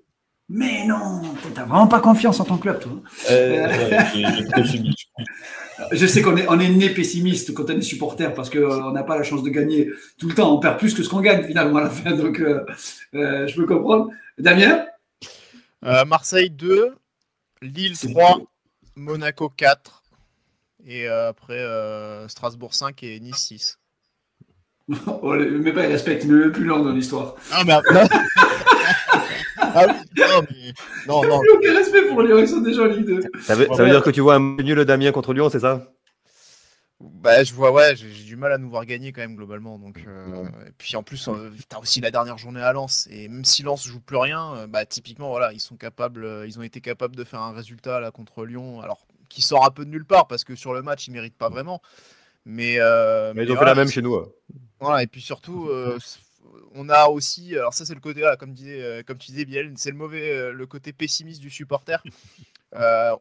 Mais non, t'as vraiment pas confiance en ton club, toi.
J'ai trop subi.
Je sais qu'on est né pessimiste quand on est supporter parce qu'on n'a pas la chance de gagner tout le temps. On perd plus que ce qu'on gagne finalement à la fin. Donc, je peux comprendre. Damien?
Marseille 2, Lille 3, Monaco 4, et après Strasbourg 5 et Nice 6.
Oh, mais pas, il respecte, il est plus lent dans l'histoire.
Ah, mais non.
Aucun respect pour Lyon, ils sont déjà en Ligue 2.
Ça veut dire que tu vois un nul Damien contre Lyon, c'est ça?
Bah, je vois, ouais, j'ai du mal à nous voir gagner quand même globalement. Donc, et puis en plus, t'as aussi la dernière journée à Lens. Et même si Lens joue plus rien, bah, typiquement, voilà, ils ont été capables de faire un résultat là contre Lyon, alors qui sort un peu de nulle part parce que sur le match, ils méritent pas vraiment. Mais
ils ont fait la même chez nous.
Voilà, et puis surtout, on a aussi, alors ça c'est le côté là, comme tu disais Biel, c'est le côté pessimiste du supporter.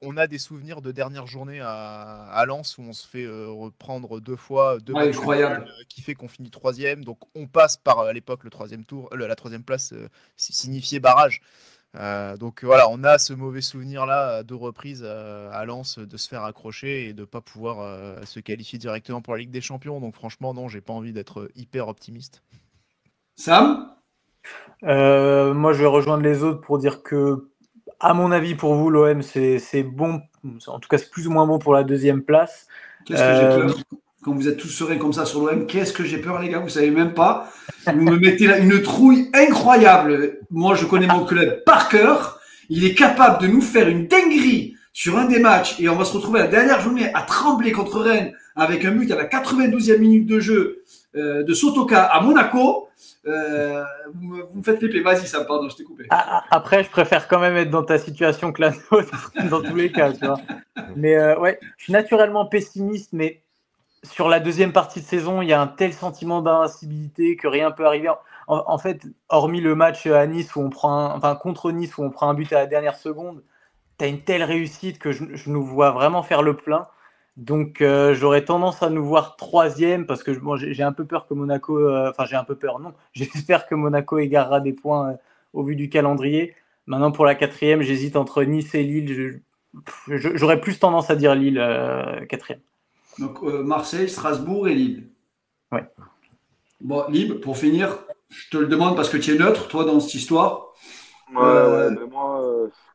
On a des souvenirs de dernière journée à Lens où on se fait reprendre 2 fois,
incroyable,
qui fait qu'on finit 3e. Donc on passe par à l'époque le 3e tour, la 3e place signifiait barrage. Donc voilà, on a ce mauvais souvenir là à 2 reprises à Lens de se faire accrocher et de pas pouvoir se qualifier directement pour la Ligue des Champions. Donc franchement non, j'ai pas envie d'être hyper optimiste.
Sam?
Moi je vais rejoindre les autres pour dire que à mon avis, pour vous, l'OM, c'est bon. En tout cas, c'est plus ou moins bon pour la 2e place.
Qu'est-ce que j'ai peur quand vous êtes tous sereins comme ça sur l'OM? Qu'est-ce que j'ai peur, les gars? Vous savez même pas. Vous me mettez là une trouille incroyable. Moi, je connais mon club par cœur. Il est capable de nous faire une dinguerie sur un des matchs et on va se retrouver à la dernière journée à trembler contre Rennes avec un but à la 92e minute de jeu de Sotoka à Monaco. Vous me faites flipper. Vas-y, Sam, pardon, je t'ai coupé.
Après, je préfère quand même être dans ta situation que la nôtre, dans tous les cas, tu vois. Mais ouais, je suis naturellement pessimiste, mais sur la deuxième partie de saison, il y a un tel sentiment d'invincibilité que rien peut arriver. En fait, hormis le match à Nice où on prend contre Nice où on prend un but à la dernière seconde, tu as une telle réussite que je nous vois vraiment faire le plein. Donc, j'aurais tendance à nous voir troisième parce que j'ai un peu peur que Monaco. J'ai un peu peur, non. J'espère que Monaco égarera des points au vu du calendrier. Maintenant, pour la quatrième, j'hésite entre Nice et Lille. J'aurais plus tendance à dire Lille quatrième.
Donc, Marseille, Strasbourg et Lille.
Ouais.
Bon, Lille, pour finir, je te le demande parce que tu es neutre, toi, dans cette histoire.
Mais moi,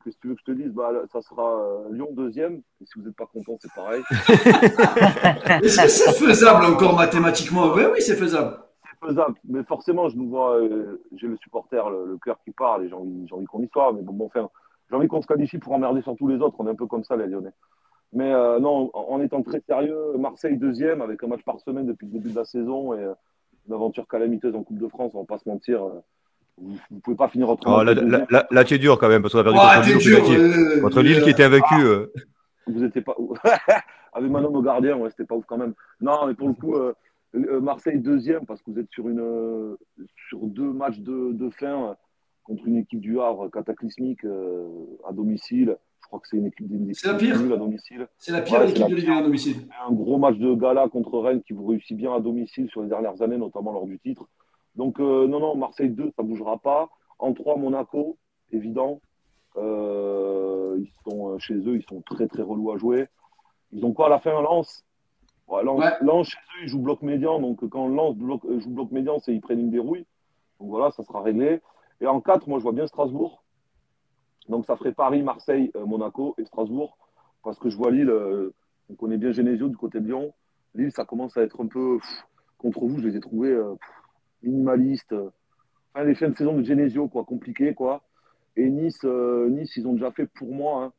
qu'est-ce que tu veux que je te dise? Ça sera Lyon deuxième. Et si vous n'êtes pas content, c'est pareil.
Est-ce que c'est faisable encore mathématiquement? Oui, c'est faisable.
C'est faisable. Mais forcément, je nous vois, j'ai le supporter, le cœur qui parle et j'ai envie qu'on y soit. Mais bon, enfin, j'ai envie qu'on se qualifie pour emmerder sur tous les autres. On est un peu comme ça, les Lyonnais. Mais non, en étant très sérieux, Marseille deuxième, avec un match par semaine depuis le début de la saison et une aventure calamiteuse en Coupe de France, on va pas se mentir. Vous ne pouvez pas finir autrement.
Là, tu es dur quand même, parce qu'on a perdu contre Lille. Contre Lille qui était invaincu.
Vous n'étiez pas. Avec Manon au gardien, ouais, c'était pas ouf quand même. Non, mais pour le coup, Marseille deuxième, parce que vous êtes sur deux matchs de fin contre une équipe du Havre cataclysmique à domicile. Je crois que c'est une équipe
c'est la pire
à domicile.
C'est la pire équipe de Ligue 1 à domicile.
Un gros match de gala contre Rennes qui vous réussit bien à domicile sur les dernières années, notamment lors du titre. Donc, non, Marseille 2, ça ne bougera pas. En 3, Monaco, évident. Ils sont chez eux, ils sont très, très relous à jouer. Ils ont quoi à la fin, Lens? Lens, chez eux, ils jouent bloc médian. Donc, quand Lens joue bloc médian, c'est ils prennent une dérouille. Donc, voilà, ça sera réglé. Et en 4, moi, je vois bien Strasbourg. Donc, ça ferait Paris, Marseille, Monaco et Strasbourg. Parce que je vois Lille, on connaît bien Genesio du côté de Lyon. Lille, ça commence à être un peu... contre vous, je les ai trouvés... minimaliste. Enfin, les fins de saison de Genesio, quoi, compliqué, quoi. Et Nice, ils ont déjà fait pour moi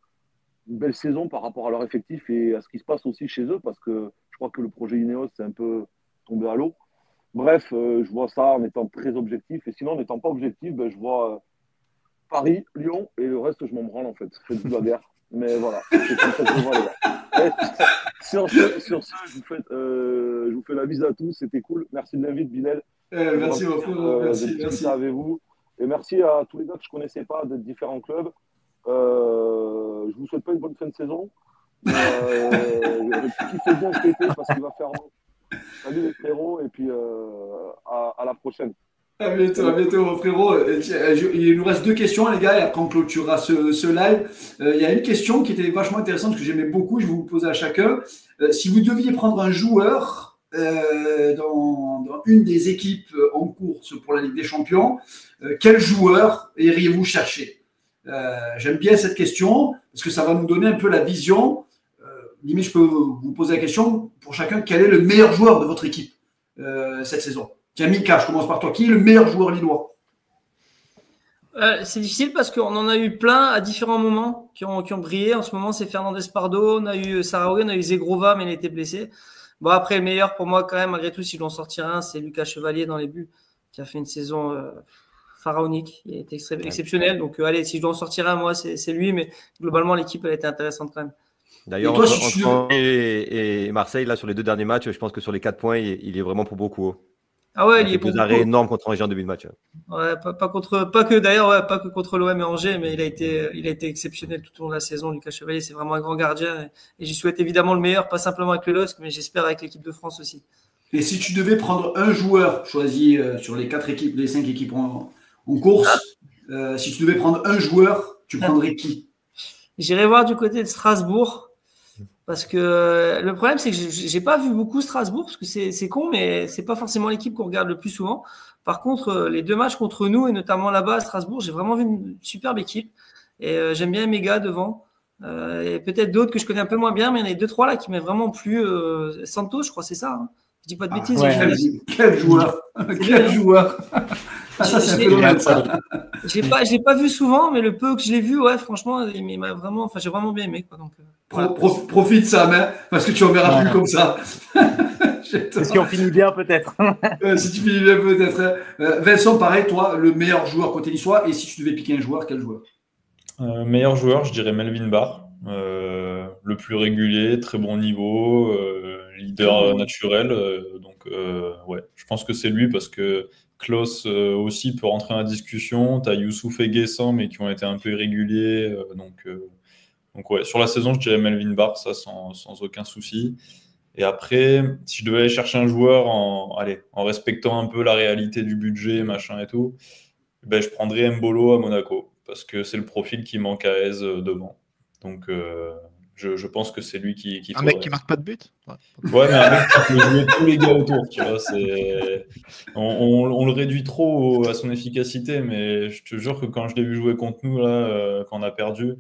une belle saison par rapport à leur effectif et à ce qui se passe aussi chez eux, parce que je crois que le projet Ineos c'est un peu tombé à l'eau. Bref, je vois ça en étant très objectif. Et sinon, en n'étant pas objectif, je vois Paris, Lyon et le reste, je m'en branle en fait. Faites-vous la guerre. Mais voilà, c'est comme ça que je vois, les gars. Sur ce, je vous fais la bise à tous. C'était cool. Merci de l'invite, Binel.
Merci beaucoup. Merci.
Avec vous. Et merci à tous les gars que je ne connaissais pas de différents clubs. Je ne vous souhaite pas une bonne fin de saison. Kiffez bien cet été parce qu'il va faire beau. Salut les frérots et puis à la prochaine.
À bientôt, frérot. Il nous reste 2 questions, les gars, et après on clôturera ce live. Il y a une question qui était vachement intéressante que j'aimais beaucoup. Je vais vous poser à chacun. Si vous deviez prendre un joueur dans une des équipes en course pour la Ligue des Champions, quel joueur iriez-vous chercher? J'aime bien cette question parce que ça va nous donner un peu la vision. Limite, je peux vous poser la question pour chacun, quel est le meilleur joueur de votre équipe cette saison? Tiens, Mika, je commence par toi. Qui est le meilleur joueur lillois?
C'est difficile parce qu'on en a eu plein à différents moments qui ont brillé. En ce moment, c'est Fernandez Pardo, on a eu Sarawi, on a eu Zegrova, mais il a été blessé. Bon, après, le meilleur pour moi, quand même, malgré tout, si je dois en sortir un, c'est Lucas Chevalier dans les buts, qui a fait une saison pharaonique. Il a été exceptionnel. Donc, allez, si je dois en sortir un, moi, c'est lui. Mais globalement, l'équipe, elle a été intéressante quand même.
D'ailleurs, entre et Marseille, là, sur les 2 derniers matchs, je pense que sur les 4 points, il est vraiment pour beaucoup.
Ah ouais, il est pour
2 arrêts énormes contre Angers en début de match.
Ouais, pas que contre l'OM et Angers, mais il a été exceptionnel tout au long de la saison. Lucas Chevalier, c'est vraiment un grand gardien. Et j'y souhaite évidemment le meilleur, pas simplement avec le LOSC, mais j'espère avec l'équipe de France aussi.
Et si tu devais prendre un joueur choisi sur les 4 équipes, les 5 équipes en course, si tu devais prendre un joueur, tu prendrais qui?
J'irai voir du côté de Strasbourg. Parce que le problème, c'est que j'ai pas vu beaucoup Strasbourg, parce que c'est con, mais c'est pas forcément l'équipe qu'on regarde le plus souvent. Par contre, les 2 matchs contre nous, et notamment là-bas à Strasbourg, j'ai vraiment vu une superbe équipe. Et j'aime bien mes gars devant. Et peut-être d'autres que je connais un peu moins bien, mais il y en a 2-3 là qui m'ont vraiment plu. Santos, je crois, c'est ça. Hein. Je dis pas de bêtises.
Ouais. Quel joueur. Quel joueur. ça, c'est un
J'ai-
phénomène, ça.
je l'ai pas vu souvent, mais le peu que je l'ai vu, ouais, franchement, il m'a vraiment, enfin, j'ai vraiment bien aimé, quoi. Donc, voilà.
Profite, Sam, hein, parce que tu en verras plus
Ouais.
comme ça.
Si on finit bien, peut-être.
Si tu finis bien, peut-être. Hein. Vincent, pareil, toi, le meilleur joueur côté niçois, et si tu devais piquer un joueur, quel joueur?
Meilleur joueur, je dirais Melvin Barr. Le plus régulier, très bon niveau, leader
Très bon.
naturel. Ouais, je pense que c'est lui parce que Klaus aussi peut rentrer dans la discussion. Tu as Youssouf et Guessant, mais qui ont été un peu irréguliers. Donc ouais, sur la saison, je dirais Melvin Barr, ça sans aucun souci. Et après, si je devais aller chercher un joueur en respectant un peu la réalité du budget, machin et tout, ben, je prendrais Mbolo à Monaco, parce que c'est le profil qui manque à Aise devant. Donc, je pense que c'est lui qu'il
Un mec
faudrait.
qui marque pas de but. Ouais.
Ouais, mais un mec qui peut jouer tous les gars autour, tu vois. On le réduit trop à son efficacité, mais je te jure que quand je l'ai vu jouer contre nous, là, quand on a perdu,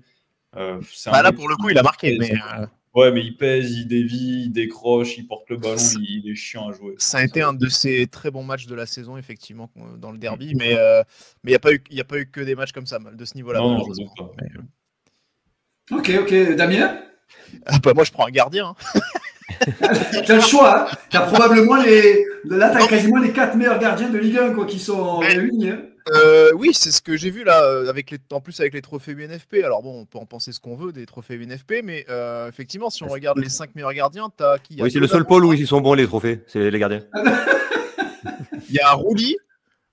c'est un
Bah là,
mec
pour le coup, il a marqué.
pèse.
Mais
Ouais, mais il pèse, il dévie, il décroche, il porte le ballon, il est chiant à jouer.
ça a été un de ses très bons matchs de la saison, effectivement, dans le derby. Mais il n'y a pas eu que des matchs comme ça, de ce niveau-là.
Non, je
malheureusement.
doute pas.
Ok. Damien?
Bah, moi, je prends un gardien. Hein.
T'as le choix. Hein. T'as probablement Là, t'as quasiment les 4 meilleurs gardiens de Ligue 1 quoi, qui sont réunis. Hein.
Oui, c'est ce que j'ai vu là, en plus avec les trophées UNFP. Alors bon, on peut en penser ce qu'on veut des trophées UNFP, mais effectivement, si on regarde les 5 meilleurs gardiens, t'as qui?
Oui, c'est le seul pôle où ils sont bons, les trophées, c'est les gardiens.
Il y a Rouli,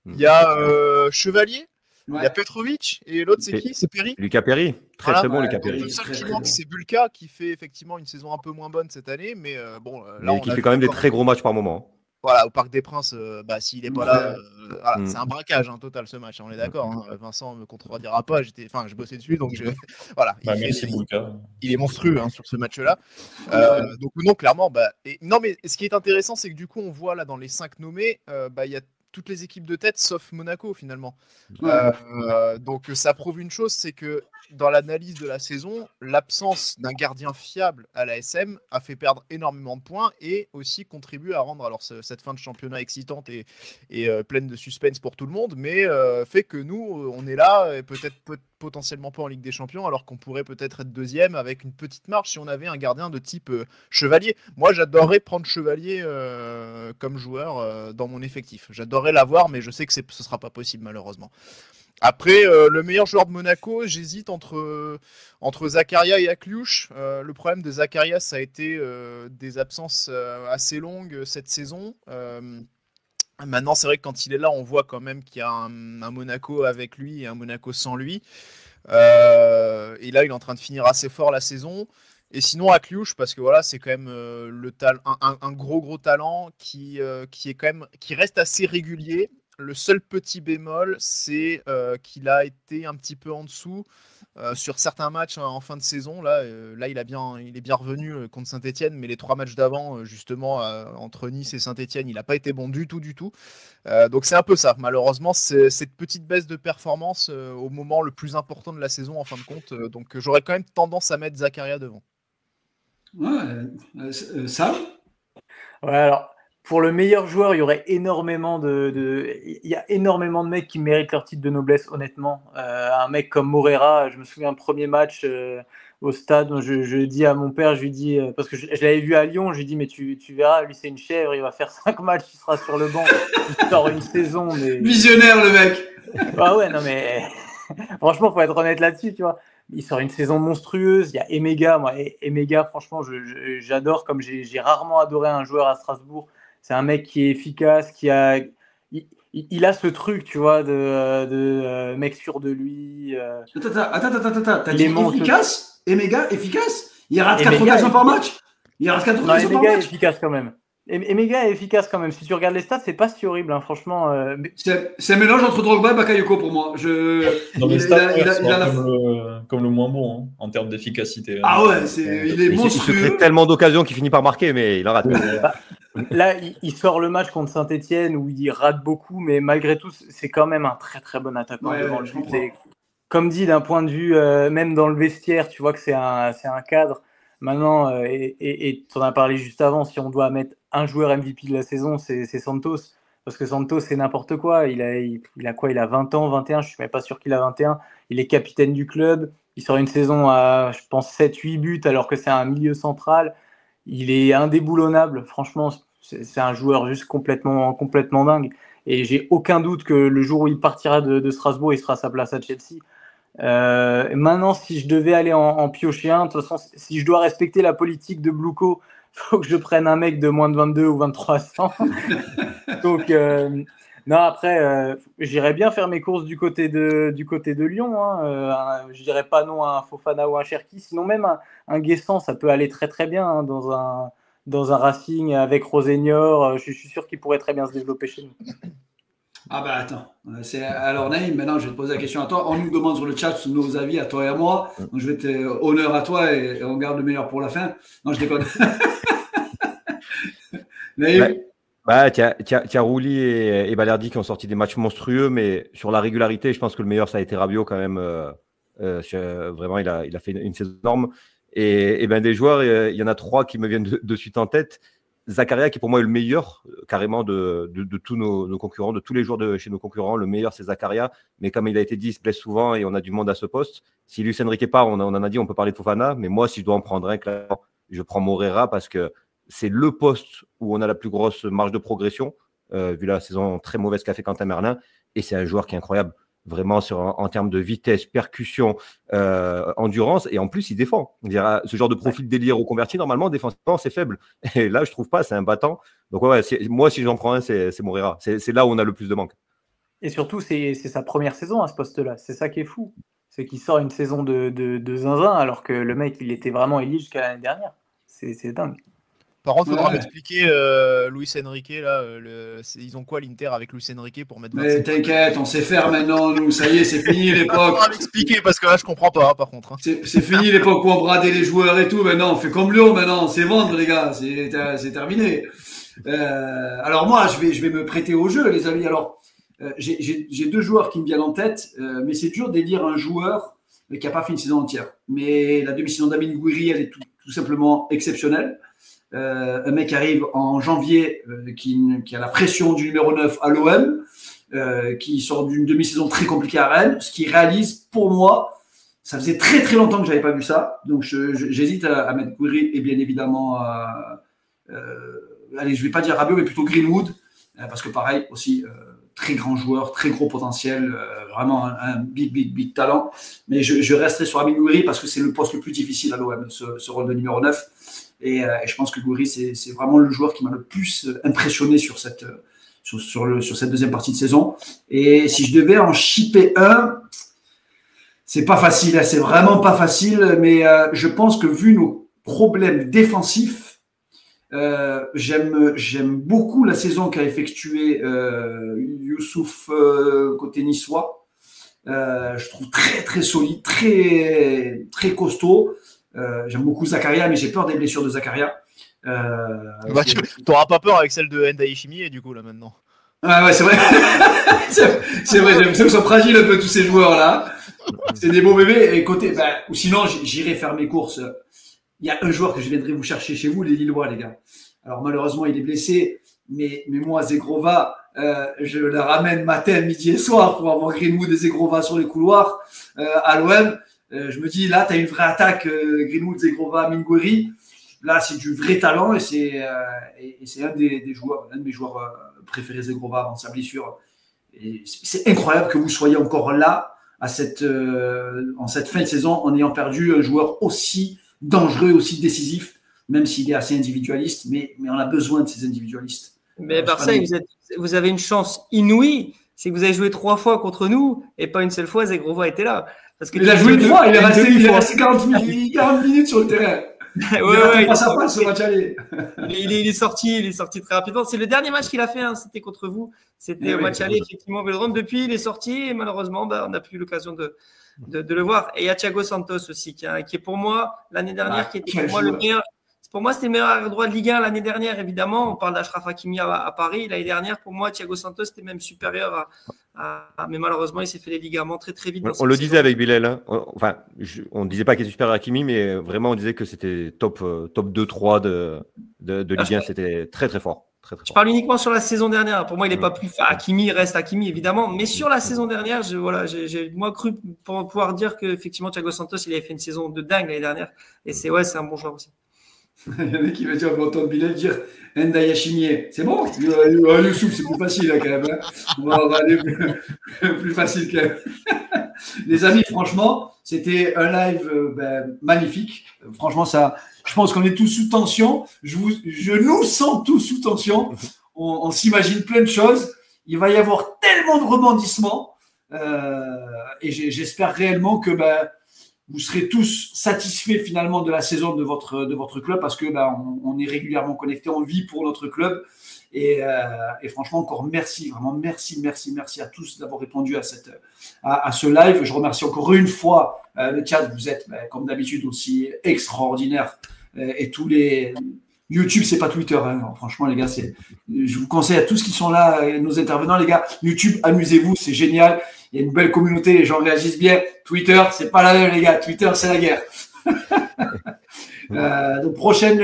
il y a Chevalier, il y a Petrovic, et l'autre c'est qui? C'est Perry.
Lucas Perry, très
Voilà.
très bon Lucas
Perry.
Perry.
Le seul
Très,
qui
très
manque,
bon.
c'est Bulka, qui fait effectivement une saison un peu moins bonne cette année, mais bon, là
Mais
on
qui
a
fait
vu
quand même des
encore-
très gros matchs par moment.
Voilà, au Parc des Princes, s'il est pas là, voilà,
Mm.
c'est un braquage total ce match, on est d'accord. Hein. Vincent me contredira pas, je bossais dessus, donc voilà,
Bah, merci, Boulka.
il est monstrueux sur ce match-là. Donc non, clairement, non, mais ce qui est intéressant, c'est que du coup, on voit là dans les 5 nommés, il y a toutes les équipes de tête sauf Monaco finalement.
Ouais.
Donc ça prouve une chose, c'est que dans l'analyse de la saison, l'absence d'un gardien fiable à la SM a fait perdre énormément de points et aussi contribue à rendre cette fin de championnat excitante et pleine de suspense pour tout le monde, mais fait que nous, on est là, et peut-être potentiellement pas en Ligue des Champions, alors qu'on pourrait peut-être être deuxième avec une petite marge si on avait un gardien de type Chevalier. Moi, j'adorerais prendre Chevalier comme joueur dans mon effectif. J'adorerais l'avoir, mais je sais que ce sera pas possible malheureusement. Après, le meilleur joueur de Monaco, j'hésite entre Zakaria et Akliouche. Le problème de Zakaria, ça a été des absences assez longues cette saison. Maintenant, c'est vrai que quand il est là, on voit quand même qu'il y a un Monaco avec lui et un Monaco sans lui. Et là, il est en train de finir assez fort la saison. Et sinon, Akliouche, parce que voilà, c'est quand même un gros talent qui reste assez régulier. Le seul petit bémol, c'est qu'il a été un petit peu en dessous sur certains matchs en fin de saison. Là, il est bien revenu contre Saint-Etienne, mais les 3 matchs d'avant, justement, entre Nice et Saint-Etienne, il n'a pas été bon du tout. Donc c'est un peu ça. Malheureusement, c'est cette petite baisse de performance au moment le plus important de la saison, en fin de compte. Donc j'aurais quand même tendance à mettre Zakaria devant.
Ouais. Sam?
Ouais, alors, pour le meilleur joueur, il y aurait énormément il y a énormément de mecs qui méritent leur titre de noblesse, honnêtement. Un mec comme Morera, je me souviens, premier match au stade, je dis à mon père, je lui dis, parce que je l'avais vu à Lyon, je lui dis, mais tu verras, lui c'est une chèvre, il va faire 5 matchs, il sera sur le banc, il sort une saison. Mais...
Visionnaire, le mec.
Ah ouais, non mais franchement, faut être honnête là-dessus, tu vois. Il sort une saison monstrueuse. Il y a Emega. Moi, Emega, franchement, j'adore. Comme j'ai rarement adoré un joueur à Strasbourg. C'est un mec qui est efficace, il a ce truc, tu vois, de mec sûr de lui.
Attends. T'as dit efficace? Emega, efficace? Il rate 4
Emega
occasions par match? Il rate 4 occasions par
Emega est
match?
efficace quand même. Emega est efficace quand même. Si tu regardes les stats, c'est pas si horrible, hein, franchement.
C'est un mélange entre Drogba et Bakayoko pour moi.
Dans les stats, comme le moins bon hein, en termes d'efficacité.
Ah ouais, il est monstrueux.
Il se crée tellement d'occasions qu'il finit par marquer, mais il en rate.
Là, il sort le match contre Saint-Etienne où il rate beaucoup, mais malgré tout, c'est quand même un très très bon attaquant devant le but. Comme dit, d'un point de vue, même dans le vestiaire, tu vois que c'est un cadre. Maintenant, et tu en as parlé juste avant, si on doit mettre un joueur MVP de la saison, c'est Santos. parce que Santos, c'est n'importe quoi. Il a quoi? Il a 20 ans, 21, je suis même pas sûr qu'il a 21. Il est capitaine du club. Il sort une saison à, je pense, 7-8 buts, alors que c'est un milieu central. Il est indéboulonnable. Franchement, c'est un joueur juste complètement dingue. Et j'ai aucun doute que le jour où il partira de Strasbourg, il sera à sa place à Chelsea. Maintenant, si je devais aller en piocher un, de toute façon, si je dois respecter la politique de Bluco, il faut que je prenne un mec de moins de 22 ou 23 ans. Donc, non, après, j'irais bien faire mes courses du côté de Lyon. Hein. Je dirais pas non à un Fofana ou un Cherki. Sinon, même un Guessant, ça peut aller très très bien hein, dans un Racing avec Rosenior. Je suis sûr qu'il pourrait très bien se développer chez nous.
Ah bah attends, alors Naïm, maintenant je vais te poser la question à toi. On nous demande sur le chat nos avis à toi et à moi. Donc je vais te honneur à toi et on garde le meilleur pour la fin. Non, je déconne. Naïm.
Rouli et Balerdi qui ont sorti des matchs monstrueux, mais sur la régularité, je pense que le meilleur ça a été Rabiot quand même. Vraiment, il a fait une saison énorme. Et ben des joueurs, il y en a 3 qui me viennent de suite en tête. Zakaria qui pour moi est le meilleur carrément de tous nos concurrents, de tous les joueurs chez nos concurrents. Le meilleur c'est Zakaria, mais comme il a été dit, il se blesse souvent et on a du monde à ce poste. Si Luis Enrique part, on en a dit, on peut parler de Fofana, mais moi si je dois en prendre un, clairement, je prends Moreira parce que c'est le poste où on a la plus grosse marge de progression, vu la saison très mauvaise qu'a fait Quentin Merlin, et c'est un joueur qui est incroyable. Vraiment en termes de vitesse, percussion, endurance, et en plus il défend. On dirait, ce genre de profil délire au converti, normalement défensivement c'est faible, et là je trouve pas, c'est un battant. Donc moi si j'en prends un, c'est Moreira. C'est là où on a le plus de manque. Et
surtout c'est sa première saison à ce poste-là, c'est ça qui est fou, c'est qu'il sort une saison de zinzin alors que le mec il était vraiment élite jusqu'à l'année dernière. C'est dingue.
Par contre, il faudra m'expliquer, Luis Enrique, là, ils ont quoi l'Inter avec Luis Enrique pour mettre 25.
Mais t'inquiète, on sait faire maintenant, nous, ça y est, c'est fini l'époque. Il
faudra m'expliquer parce que là, je comprends pas, par contre. Hein.
C'est fini l'époque où on bradait les joueurs et tout, maintenant, on fait comme Lyon, maintenant, c'est vendre, les gars, c'est terminé. Alors moi, je vais me prêter au jeu, les amis. Alors, j'ai 2 joueurs qui me viennent en tête, mais c'est dur d'élire un joueur qui n'a pas fait une saison entière. Mais la demi-saison d'Amin Gouiri, elle est tout simplement exceptionnelle. Un mec qui arrive en janvier, qui a la pression du numéro 9 à l'OM, qui sort d'une demi-saison très compliquée à Rennes, ce qui réalise pour moi, ça faisait très très longtemps que je n'avais pas vu ça, donc j'hésite à mettre Gouiri et bien évidemment, allez, je ne vais pas dire Rabiot, mais plutôt Greenwood, parce que pareil aussi, très grand joueur, très gros potentiel, vraiment un big talent, mais je resterai sur Amin Gouiri parce que c'est le poste le plus difficile à l'OM, ce rôle de numéro 9. Et je pense que Gouiri, c'est vraiment le joueur qui m'a le plus impressionné sur cette deuxième partie de saison. Et si je devais en shipper un, c'est pas facile, c'est vraiment pas facile, mais je pense que vu nos problèmes défensifs, j'aime beaucoup la saison qu'a effectuée Youssouf côté niçois. Je trouve très très solide, très très costaud. J'aime beaucoup Zakaria, mais j'ai peur des blessures de Zakaria.
Tu n'auras pas peur avec celle de Ndaye Chimie, du coup, là, maintenant.
Ouais, c'est vrai. c'est vrai, j'aime ça qu'ils sont fragiles un peu, tous ces joueurs-là. C'est des beaux bébés. Et côté, ou sinon, j'irai faire mes courses. Il y a un joueur que je viendrai vous chercher chez vous, les Lillois, les gars. Alors, malheureusement, il est blessé. Mais moi, Zegrova, je la ramène matin, midi et soir pour avoir Greenwood et Zegrova sur les couloirs à l'OM. Je me dis, là, tu as une vraie attaque, Greenwood, Zegrova, Gouiri. Là, c'est du vrai talent et c'est un de mes joueurs préférés, Zegrova, avant sa blessure. Et c'est incroyable que vous soyez encore là en cette fin de saison en ayant perdu un joueur aussi dangereux, aussi décisif, même s'il est assez individualiste, mais on a besoin de ces individualistes.
Mais Marseille, vous avez une chance inouïe, c'est que vous avez joué 3 fois contre nous et pas une seule fois Zegrova était là. Parce que
il a joué 3, il est resté 40 minutes sur le terrain. Il passe à ce match aller.
Il est sorti très rapidement. C'est le dernier match qu'il a fait, hein, c'était contre vous. C'était au match aller, effectivement, au Vélodrome. Depuis, il est sorti et malheureusement, on n'a plus eu l'occasion de le voir. Et il y a Thiago Santos aussi, qui est pour moi, l'année dernière, qui était pour moi le meilleur. Pour moi, c'était le meilleur droit de Ligue 1 l'année dernière, évidemment. On parle d'Achraf Hakimi à Paris. L'année dernière, pour moi, Thiago Santos était même supérieur mais malheureusement, il s'est fait les ligaments très, très vite.
On le disait avec Bilal. Hein. Enfin, on ne disait pas qu'il était supérieur à Hakimi, mais vraiment, on disait que c'était top 2-3 de Ligue 1. C'était très, très fort. Très, très
Je
fort.
parle uniquement sur la saison dernière. Pour moi, il n'est pas plus fort. Hakimi reste Hakimi, évidemment. Mais sur la saison dernière, j'ai moi cru pour pouvoir dire qu'effectivement, Thiago Santos, il avait fait une saison de dingue l'année dernière. Et c'est un bon joueur aussi.
Il y en a qui va dire, Antoine Bilal, dire Ndaya Chimier. C'est bon Youssouf, c'est plus facile là, quand même. Hein. On va aller plus facile quand même. Les amis, franchement, c'était un live magnifique. Franchement, ça, je pense qu'on est tous sous tension. Je nous sens tous sous tension. On s'imagine plein de choses. Il va y avoir tellement de rebondissements. Et j'espère réellement que vous serez tous satisfaits finalement de la saison de votre club parce que on est régulièrement connectés, on vit pour notre club. Et franchement, encore merci, vraiment merci à tous d'avoir répondu à ce live. Je remercie encore une fois le chat. Vous êtes comme d'habitude aussi extraordinaire. Et tous les YouTube, c'est pas Twitter. Hein. Franchement, les gars, je vous conseille à tous qui sont là, nos intervenants, les gars. YouTube, amusez-vous, c'est génial. Il y a une belle communauté, les gens réagissent bien. Twitter, c'est pas la même, les gars. Twitter, c'est la guerre. Donc prochaine,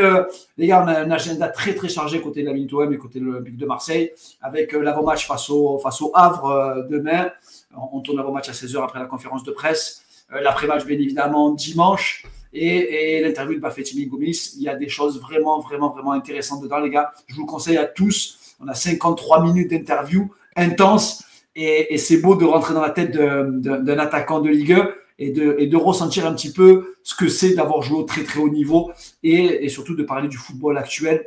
les gars, on a un agenda très très chargé côté de la Minute OM et côté de l'Olympique de Marseille avec l'avant-match face au Havre demain. On tourne l'avant-match à 16h après la conférence de presse. L'après-match, bien évidemment, dimanche. Et l'interview de Bafétimi Gomis. Il y a des choses vraiment intéressantes dedans, les gars. Je vous le conseille à tous. On a 53 minutes d'interview intense. Et c'est beau de rentrer dans la tête d'un attaquant de Ligue 1 et de ressentir un petit peu ce que c'est d'avoir joué au très très haut niveau et surtout de parler du football actuel.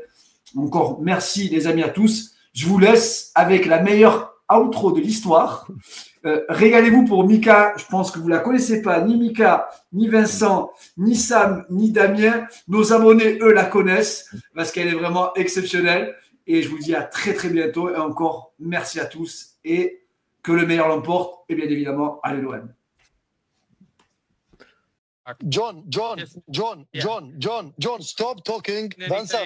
Encore merci les amis à tous. Je vous laisse avec la meilleure outro de l'histoire. Régalez-vous pour Mika. Je pense que vous ne la connaissez pas, ni Mika, ni Vincent, ni Sam, ni Damien. Nos abonnés, eux, la connaissent parce qu'elle est vraiment exceptionnelle. Et je vous dis à très très bientôt. Et encore merci à tous et que le meilleur l'emporte. Et bien évidemment, allez l'OM.
John, stop talking. Vincent,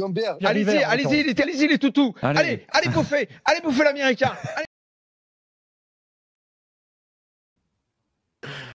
Jean-Pierre.
Allez-y, les toutous. Allez bouffer l'américain. Allez.